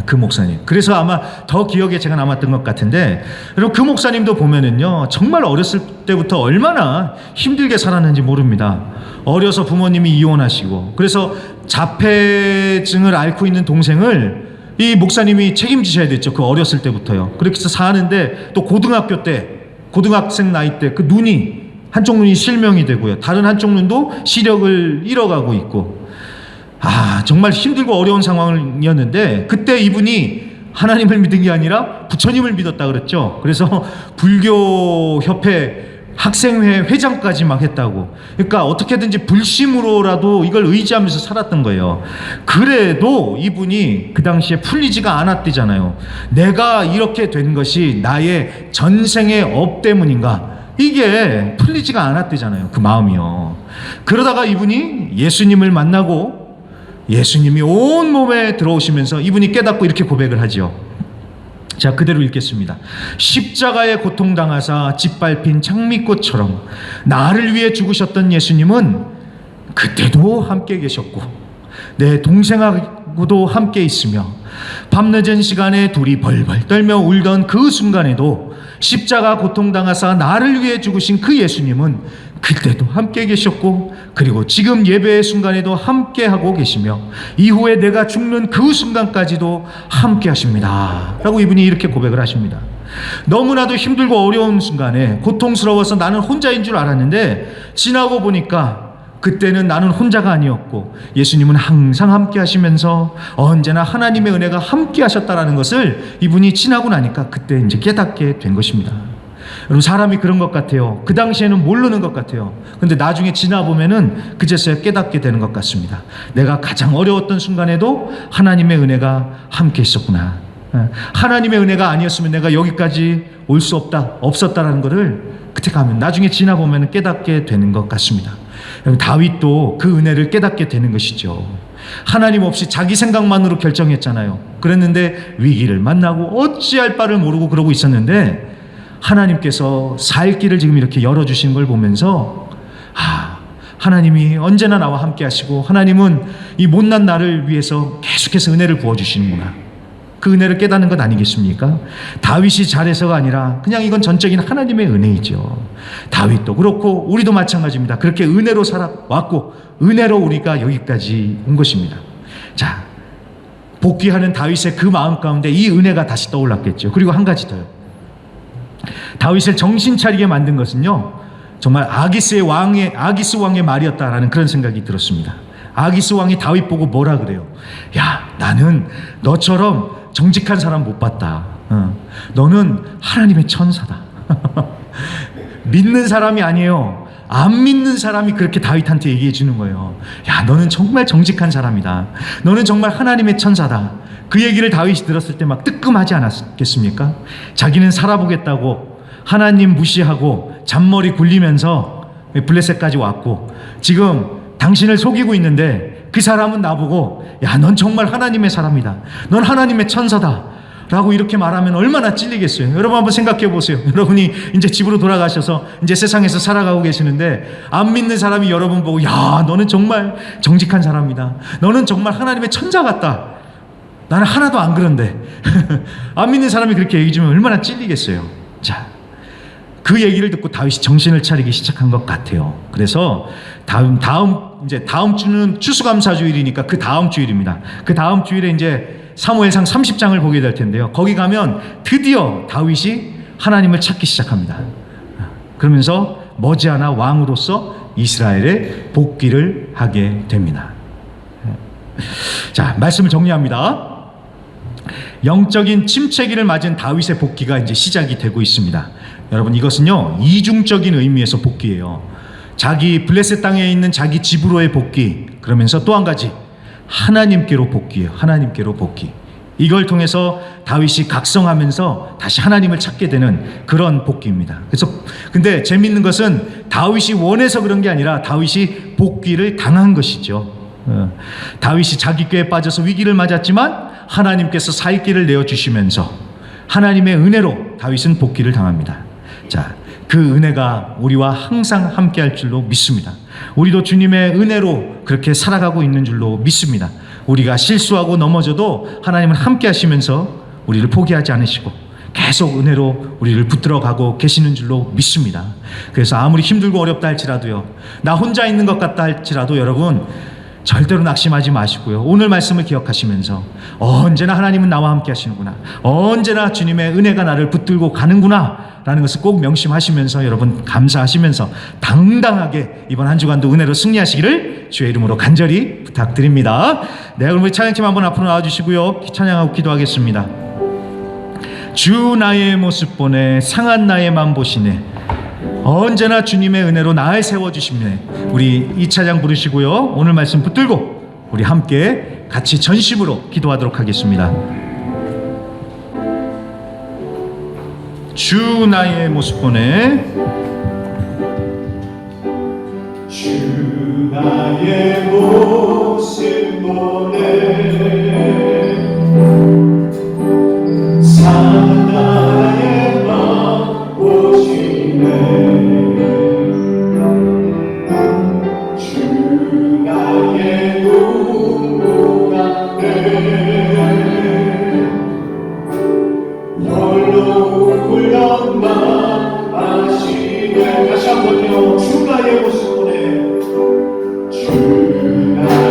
그 목사님. 그래서 아마 더 기억에 제가 남았던 것 같은데, 그리고 그 목사님도 보면은요, 정말 어렸을 때부터 얼마나 힘들게 살았는지 모릅니다. 어려서 부모님이 이혼하시고, 그래서 자폐증을 앓고 있는 동생을 이 목사님이 책임지셔야 됐죠. 그 어렸을 때부터요. 그렇게 해서 사는데, 또 고등학생 나이 때 그 눈이, 한쪽 눈이 실명이 되고요, 다른 한쪽 눈도 시력을 잃어가고 있고, 정말 힘들고 어려운 상황이었는데, 그때 이분이 하나님을 믿은 게 아니라 부처님을 믿었다 그랬죠. 그래서 불교협회 학생회 회장까지 막 했다고. 그러니까 어떻게든지 불심으로라도 이걸 의지하면서 살았던 거예요. 그래도 이분이 그 당시에 풀리지가 않았대잖아요. 내가 이렇게 된 것이 나의 전생의 업 때문인가? 이게 풀리지가 않았대잖아요. 그 마음이요. 그러다가 이분이 예수님을 만나고, 예수님이 온 몸에 들어오시면서 이분이 깨닫고 이렇게 고백을 하죠. 자, 그대로 읽겠습니다. 십자가에 고통당하사 짓밟힌 장미꽃처럼 나를 위해 죽으셨던 예수님은 그때도 함께 계셨고, 내 동생하고도 함께 있으며, 밤늦은 시간에 둘이 벌벌 떨며 울던 그 순간에도 십자가 고통당하사 나를 위해 죽으신 그 예수님은 그때도 함께 계셨고, 그리고 지금 예배의 순간에도 함께 하고 계시며, 이후에 내가 죽는 그 순간까지도 함께 하십니다 라고 이분이 이렇게 고백을 하십니다. 너무나도 힘들고 어려운 순간에 고통스러워서 나는 혼자인 줄 알았는데, 지나고 보니까 그때는 나는 혼자가 아니었고 예수님은 항상 함께 하시면서 언제나 하나님의 은혜가 함께 하셨다라는 것을 이분이 지나고 나니까 그때 이제 깨닫게 된 것입니다. 여러분, 사람이 그런 것 같아요. 그 당시에는 모르는 것 같아요. 근데 나중에 지나보면은 그제서야 깨닫게 되는 것 같습니다. 내가 가장 어려웠던 순간에도 하나님의 은혜가 함께 있었구나. 하나님의 은혜가 아니었으면 내가 여기까지 올 수 없었다라는 것을 그때 가면, 나중에 지나보면 깨닫게 되는 것 같습니다. 다윗도 그 은혜를 깨닫게 되는 것이죠. 하나님 없이 자기 생각만으로 결정했잖아요. 그랬는데 위기를 만나고 어찌할 바를 모르고 그러고 있었는데, 하나님께서 살 길을 지금 이렇게 열어주신 걸 보면서, 하나님이 언제나 나와 함께 하시고, 하나님은 이 못난 나를 위해서 계속해서 은혜를 부어주시는구나. 그 은혜를 깨닫는 것 아니겠습니까? 다윗이 잘해서가 아니라 그냥 이건 전적인 하나님의 은혜이죠. 다윗도 그렇고 우리도 마찬가지입니다. 그렇게 은혜로 살아왔고 은혜로 우리가 여기까지 온 것입니다. 자, 복귀하는 다윗의 그 마음 가운데 이 은혜가 다시 떠올랐겠죠. 그리고 한 가지 더요. 다윗을 정신 차리게 만든 것은요, 정말 아기스 왕의 말이었다라는 그런 생각이 들었습니다. 아기스 왕이 다윗 보고 뭐라 그래요? 야, 나는 너처럼 정직한 사람 못 봤다. 너는 하나님의 천사다. 믿는 사람이 아니에요. 안 믿는 사람이 그렇게 다윗한테 얘기해 주는 거예요. 야, 너는 정말 정직한 사람이다. 너는 정말 하나님의 천사다. 그 얘기를 다윗이 들었을 때 막 뜨끔하지 않았겠습니까? 자기는 살아보겠다고 하나님 무시하고 잔머리 굴리면서 블레셋까지 왔고, 지금 당신을 속이고 있는데 그 사람은 나보고 야, 넌 정말 하나님의 사람이다. 넌 하나님의 천사다. 라고 이렇게 말하면 얼마나 찔리겠어요. 여러분 한번 생각해 보세요. 여러분이 이제 집으로 돌아가셔서 이제 세상에서 살아가고 계시는데 안 믿는 사람이 여러분 보고 야, 너는 정말 정직한 사람이다. 너는 정말 하나님의 천사 같다. 나는 하나도 안 그런데. 안 믿는 사람이 그렇게 얘기해 주면 얼마나 찔리겠어요. 자, 그 얘기를 듣고 다윗이 정신을 차리기 시작한 것 같아요. 그래서 다음 주는 추수감사주일이니까 그 다음 주일입니다. 그 다음 주일에 이제 사무엘상 30장을 보게 될 텐데요. 거기 가면 드디어 다윗이 하나님을 찾기 시작합니다. 그러면서 머지않아 왕으로서 이스라엘의 복귀를 하게 됩니다. 자, 말씀을 정리합니다. 영적인 침체기를 맞은 다윗의 복귀가 이제 시작이 되고 있습니다. 여러분, 이것은요, 이중적인 의미에서 복귀예요. 자기 블레셋 땅에 있는 자기 집으로의 복귀, 그러면서 또 한 가지 하나님께로 복귀예요. 하나님께로 복귀. 이걸 통해서 다윗이 각성하면서 다시 하나님을 찾게 되는 그런 복귀입니다. 그래서 근데 재밌는 것은 다윗이 원해서 그런 게 아니라 다윗이 복귀를 당한 것이죠. 다윗이 자기 꾀에 빠져서 위기를 맞았지만 하나님께서 살 길을 내어주시면서 하나님의 은혜로 다윗은 복귀를 당합니다. 자, 그 은혜가 우리와 항상 함께할 줄로 믿습니다. 우리도 주님의 은혜로 그렇게 살아가고 있는 줄로 믿습니다. 우리가 실수하고 넘어져도 하나님은 함께 하시면서 우리를 포기하지 않으시고 계속 은혜로 우리를 붙들어가고 계시는 줄로 믿습니다. 그래서 아무리 힘들고 어렵다 할지라도요, 나 혼자 있는 것 같다 할지라도 여러분 절대로 낙심하지 마시고요, 오늘 말씀을 기억하시면서 언제나 하나님은 나와 함께 하시는구나, 언제나 주님의 은혜가 나를 붙들고 가는구나 라는 것을 꼭 명심하시면서 여러분 감사하시면서 당당하게 이번 한 주간도 은혜로 승리하시기를 주의 이름으로 간절히 부탁드립니다. 네, 그럼 우리 찬양팀 한번 앞으로 나와주시고요, 찬양하고 기도하겠습니다. 주 나의 모습 보네 상한 나의 맘 보시네, 언제나 주님의 은혜로 나를 세워주시네. 우리 이 찬양 부르시고요, 오늘 말씀 붙들고 우리 함께 같이 전심으로 기도하도록 하겠습니다. 주 나의 모습 보네, 주 나의 모습 보네 상한 나의 맘 보시네 주 나의 눈 같네 홀로 울렁만 아시네. 다시 한번요. 주 나의 모습 보네 주 나의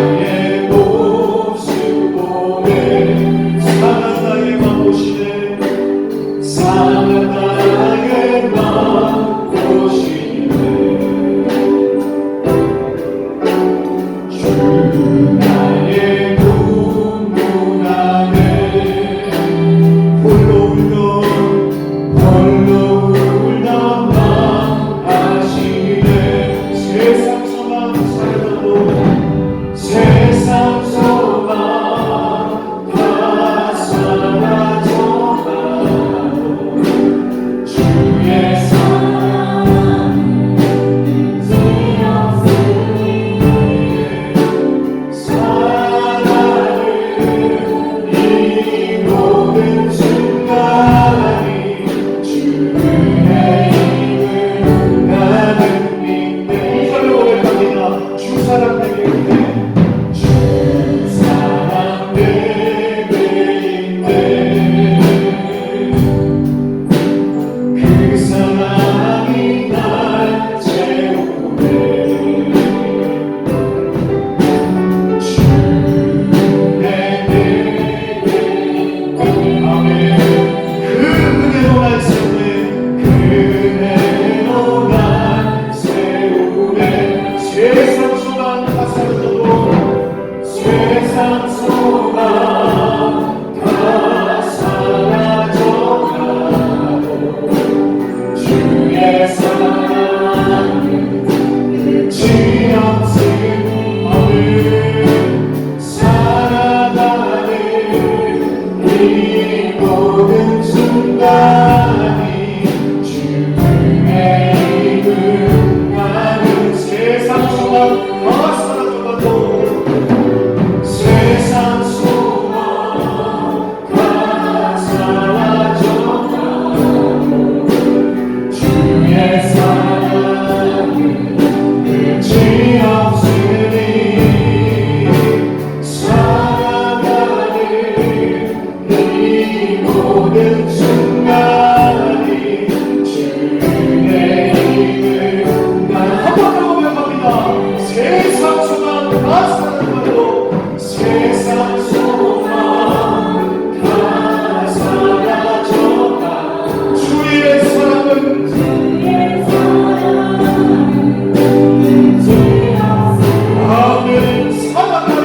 세상 소망 다 사라져가고 주의 사랑은 끝이 없음을 살아가는 이 모든 순간이 주의 이름 나는 세상 소망 다 사라져가고 세상 소망 다 사라져가고 주의 사랑은 끝이 없으니 살아가는 이 모든 순간이 주의 이름 한 번 더 고백합니다. 세상 소망 다 사라져가고 세상 소망 다 사라져가 주의 사랑은 아멘 살아가는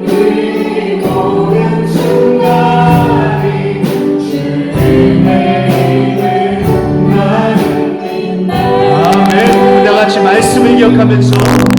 이 모든 순간이 주의 이름 나는 아멘. 우리 다 같이 말씀을 기억하면서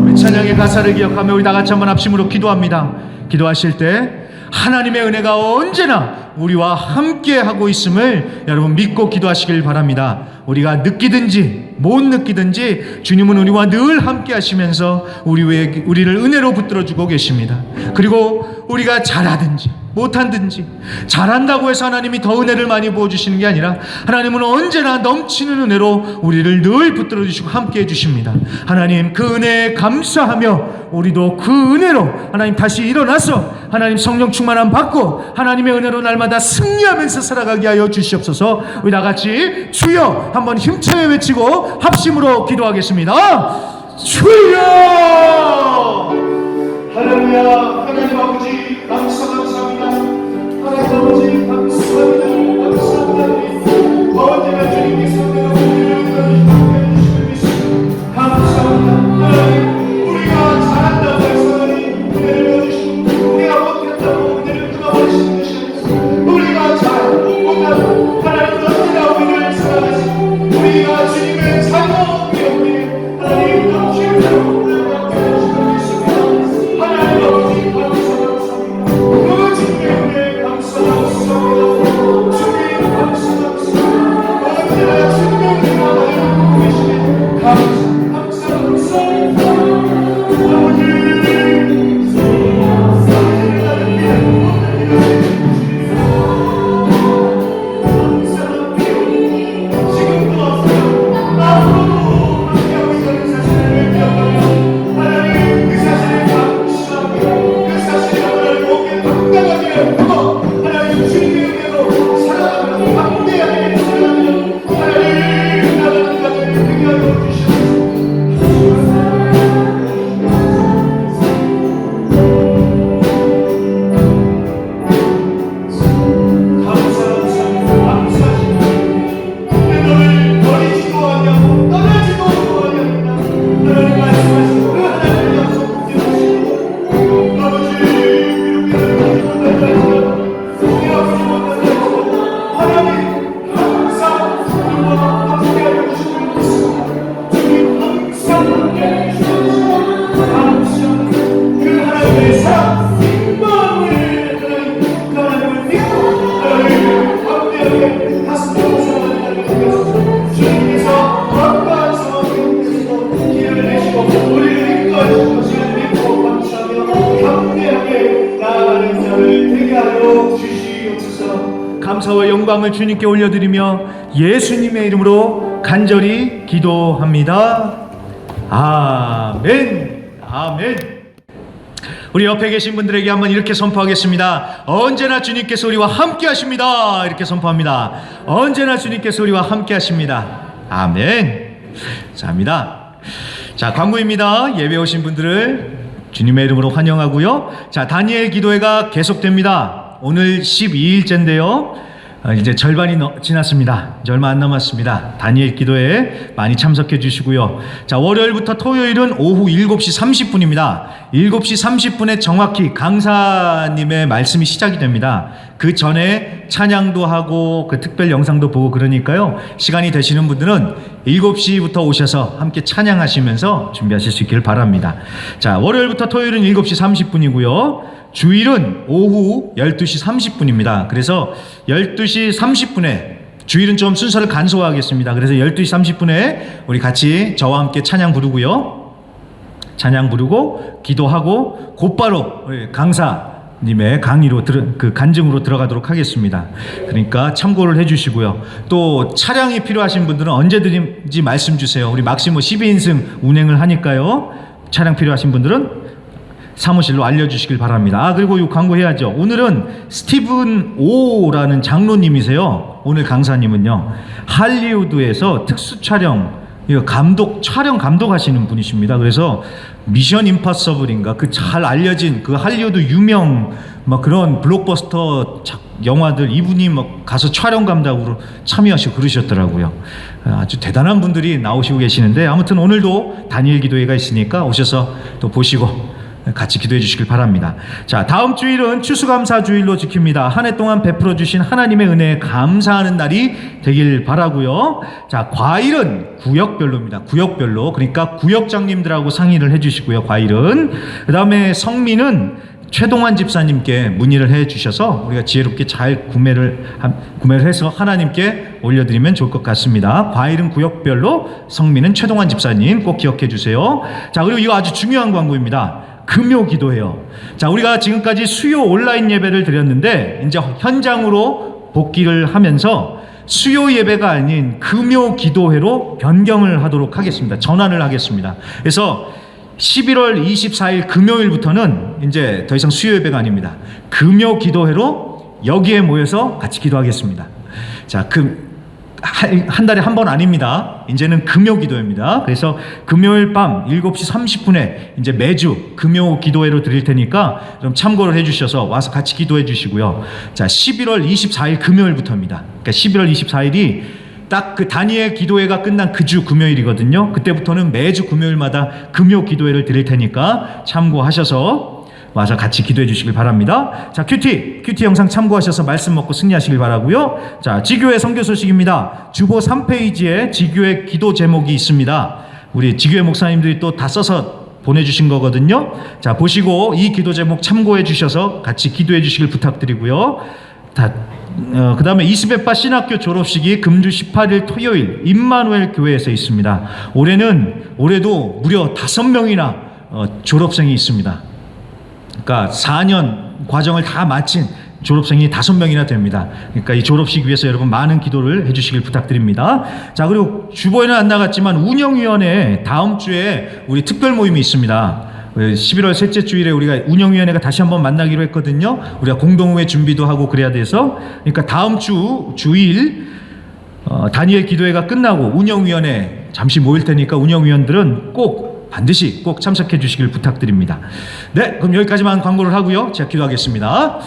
우리 찬양의 가사를 기억하며 우리 다 같이 한번 합심으로 기도합니다. 기도하실 때 하나님의 은혜가 언제나 우리와 함께 하고 있음을 여러분 믿고 기도하시길 바랍니다. 우리가 느끼든지 못 느끼든지 주님은 우리와 늘 함께 하시면서 우리를 은혜로 붙들어주고 계십니다. 그리고 우리가 잘하든지 못하든지 잘한다고 해서 하나님이 더 은혜를 많이 부어주시는 게 아니라 하나님은 언제나 넘치는 은혜로 우리를 늘 붙들어주시고 함께 해주십니다. 하나님 그 은혜에 감사하며 우리도 그 은혜로 하나님 다시 일어나서 하나님 성령 충만함 받고 하나님의 은혜로 날마다 승리하면서 살아가게 하여 주시옵소서. 우리 다같이 주여 한번 힘차게 외치고 합심으로 기도하겠습니다. 주여 할렐루야. 하나님 아버지 감사합니다. 하나님 아버지 감사합니다. 언제나 주님께서 내가 우리를 해주시고 감사합니다. 하나님 우리가 잘한다고 해서 하나님 은혜를 주시고 우리가 못했다고 은혜를 끊어버리시는 것이 아니라 우리가 잘하고 못하고 하나님 언제나 우리를 사랑하시고 우리가 주님의 사랑하기 때문에 하나님 넘치는 사랑으로 함께 해주시고 있습니다. 하나님 아버지 감사합니다. 그 주님의 은혜 감사합니다. 주님 감사합니다. 언제나 주님의 은혜가 나를 보고 계시네. 감사합니다. 아버지 지금도 앞으로도 함께하고 있다는 사실을 기억하며 하나님 그 사실을 감사하며 그 사실을 하나님 어깨 당당하게 하고 하나님 주님의 은혜로 살아가며 함께하게 살아가며 하나님 나가는 가정을 되게 하여 감사와 영광을 주님께 올려드리며 예수님의 이름으로 간절히 기도합니다. 아멘. 아멘. 우리 옆에 계신 분들에게 한번 이렇게 선포하겠습니다. 언제나 주님께서 우리와 함께 하십니다. 이렇게 선포합니다. 언제나 주님께서 우리와 함께 하십니다. 아멘. 감사합니다. 자, 광고입니다. 예배 오신 분들을 주님의 이름으로 환영하고요. 자, 다니엘 기도회가 계속됩니다. 오늘 12일째인데요. 이제 절반이 지났습니다. 이제 얼마 안 남았습니다. 다니엘 기도에 많이 참석해 주시고요. 자, 월요일부터 토요일은 오후 7시 30분입니다. 7시 30분에 정확히 강사님의 말씀이 시작이 됩니다. 그 전에 찬양도 하고 그 특별 영상도 보고 그러니까요. 시간이 되시는 분들은 7시부터 오셔서 함께 찬양하시면서 준비하실 수 있기를 바랍니다. 자, 월요일부터 토요일은 7시 30분이고요. 주일은 오후 12시 30분입니다. 그래서 12시 30분에 주일은 좀 순서를 간소화하겠습니다. 그래서 12시 30분에 우리 같이 저와 함께 찬양 부르고요. 찬양 부르고 기도하고 곧바로 우리 강사님의 강의로 그 간증으로 들어가도록 하겠습니다. 그러니까 참고를 해주시고요. 또 차량이 필요하신 분들은 언제든지 말씀 주세요. 우리 막시모 12인승 운행을 하니까요. 차량 필요하신 분들은 사무실로 알려주시길 바랍니다. 그리고 이 광고 해야죠. 오늘은 스티븐 오라는 장로님이세요. 오늘 강사님은요, 할리우드에서 특수 촬영, 촬영 감독하시는 분이십니다. 그래서 미션 임파서블인가 그 잘 알려진 그 할리우드 유명 막 그런 블록버스터 영화들 이분이 막 가서 촬영 감독으로 참여하시고 그러셨더라고요. 아주 대단한 분들이 나오시고 계시는데, 아무튼 오늘도 다니엘 기도회가 있으니까 오셔서 또 보시고 같이 기도해 주시길 바랍니다. 자, 다음 주일은 추수감사주일로 지킵니다. 한 해 동안 베풀어 주신 하나님의 은혜에 감사하는 날이 되길 바라고요. 자, 과일은 구역별로입니다. 구역별로. 그러니까 구역장님들하고 상의를 해 주시고요. 과일은. 그 다음에 성민은 최동환 집사님께 문의를 해 주셔서 우리가 지혜롭게 잘 구매를 해서 하나님께 올려드리면 좋을 것 같습니다. 과일은 구역별로, 성민은 최동환 집사님 꼭 기억해 주세요. 자, 그리고 이거 아주 중요한 광고입니다. 금요 기도회요. 자, 우리가 지금까지 수요 온라인 예배를 드렸는데 이제 현장으로 복귀를 하면서 수요 예배가 아닌 금요 기도회로 변경을 하도록 하겠습니다. 전환을 하겠습니다. 그래서 11월 24일 금요일부터는 이제 더 이상 수요 예배가 아닙니다. 금요 기도회로 여기에 모여서 같이 기도하겠습니다. 자, 한 달에 한 번 아닙니다. 이제는 금요 기도회입니다. 그래서 금요일 밤 7시 30분에 이제 매주 금요 기도회로 드릴 테니까 좀 참고를 해주셔서 와서 같이 기도해 주시고요. 자, 11월 24일 금요일부터입니다. 그러니까 11월 24일이 딱 그 다니엘 기도회가 끝난 그 주 금요일이거든요. 그때부터는 매주 금요일마다 금요 기도회를 드릴 테니까 참고하셔서 와서 같이 기도해 주시길 바랍니다. 자, 큐티 영상 참고하셔서 말씀 먹고 승리하시길 바라고요. 자, 지교회 선교 소식입니다. 주보 3페이지에 지교회 기도 제목이 있습니다. 우리 지교회 목사님들이 또 다 써서 보내주신 거거든요. 자, 보시고 이 기도 제목 참고해 주셔서 같이 기도해 주시길 부탁드리고요. 그 다음에 이스베파 신학교 졸업식이 금주 18일 토요일 임마누엘 교회에서 있습니다. 올해도 무려 5명이나 졸업생이 있습니다. 그러니까 4년 과정을 다 마친 졸업생이 5명이나 됩니다. 그러니까 이 졸업식 위해서 여러분 많은 기도를 해주시길 부탁드립니다. 자, 그리고 주보에는 안 나갔지만 운영위원회 다음 주에 우리 특별 모임이 있습니다. 11월 셋째 주일에 우리가 운영위원회가 다시 한번 만나기로 했거든요. 우리가 공동회 준비도 하고 그래야 돼서, 그러니까 다음 주일 다니엘 기도회가 끝나고 운영위원회 잠시 모일 테니까 운영위원들은 반드시 꼭 참석해 주시길 부탁드립니다. 네, 그럼 여기까지만 광고를 하고요. 제가 기도하겠습니다.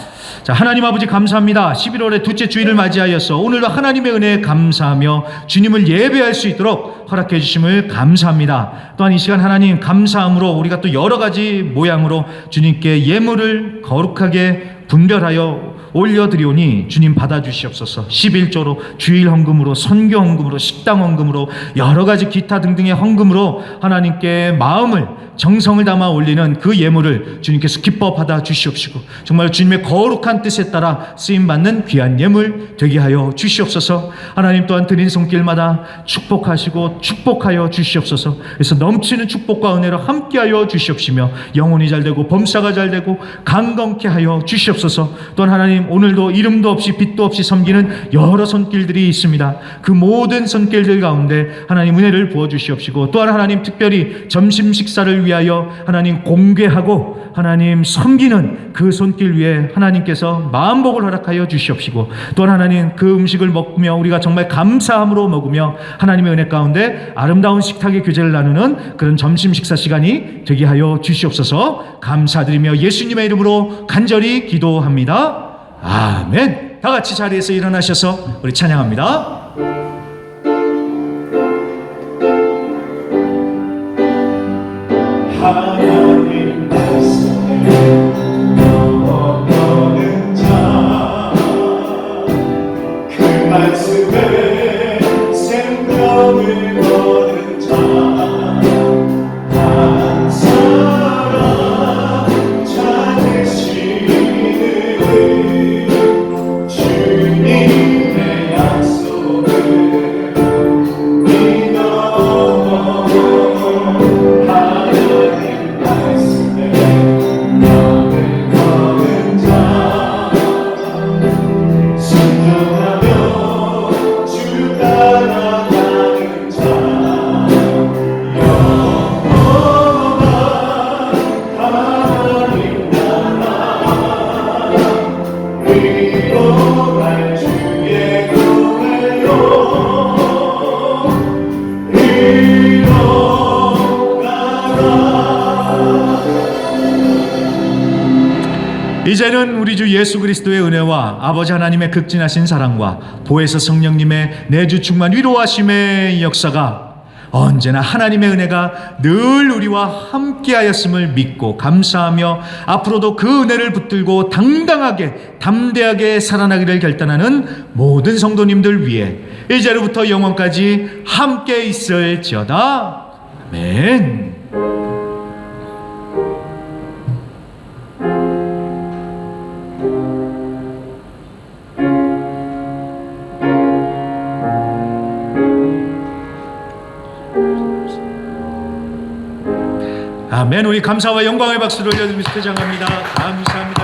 자, 하나님 아버지 감사합니다. 11월의 둘째 주일을 맞이하여서 오늘도 하나님의 은혜에 감사하며 주님을 예배할 수 있도록 허락해 주심을 감사합니다. 또한 이 시간 하나님 감사함으로 우리가 또 여러 가지 모양으로 주님께 예물을 거룩하게 분별하여 올려드리오니 주님 받아주시옵소서. 11조로 주일 헌금으로, 선교 헌금으로, 식당 헌금으로, 여러 가지 기타 등등의 헌금으로 하나님께 마음을, 정성을 담아 올리는 그 예물을 주님께서 기뻐 받아 주시옵시고 정말 주님의 거룩한 뜻에 따라 쓰임받는 귀한 예물 되게 하여 주시옵소서. 하나님 또한 드린 손길마다 축복하시고 축복하여 주시옵소서. 그래서 넘치는 축복과 은혜로 함께하여 주시옵시며 영혼이 잘되고 범사가 잘되고 강건케 하여 주시옵소서. 또한 하나님 오늘도 이름도 없이 빛도 없이 섬기는 여러 손길들이 있습니다. 그 모든 손길들 가운데 하나님 은혜를 부어주시옵시고, 또한 하나님 특별히 점심 식사를 위하여 하나님 공개하고 하나님 섬기는 그 손길 위에 하나님께서 마음복을 허락하여 주시옵시고, 또한 하나님 그 음식을 먹으며 우리가 정말 감사함으로 먹으며 하나님의 은혜 가운데 아름다운 식탁의 교제를 나누는 그런 점심 식사 시간이 되게 하여 주시옵소서. 감사드리며 예수님의 이름으로 간절히 기도합니다. 아멘. 다 같이 자리에서 일어나셔서 우리 찬양합니다. 하나님 말씀에 영원하는 자, 그 말씀에 생명을 거는 자, 한 사람 찾으시는 주님의 약속을 믿어. 하나님 말씀에 명을 거는 자, 순종하며 주 따라가는 자, 영원한 하나님 나라 위로 갈 주의 교회요 위로 이제는 우리 주 예수 그리스도의 은혜와 아버지 하나님의 극진하신 사랑과 보혜사 성령님의 내주 충만 위로하심의 역사가 언제나 하나님의 은혜가 늘 우리와 함께하였음을 믿고 감사하며 앞으로도 그 은혜를 붙들고 당당하게 담대하게 살아나기를 결단하는 모든 성도님들 위해 이제로부터 영원까지 함께 있을지어다. 아멘. 아멘. 우리 감사와 영광의 박수를 올려드리면서 퇴장합니다. 감사합니다.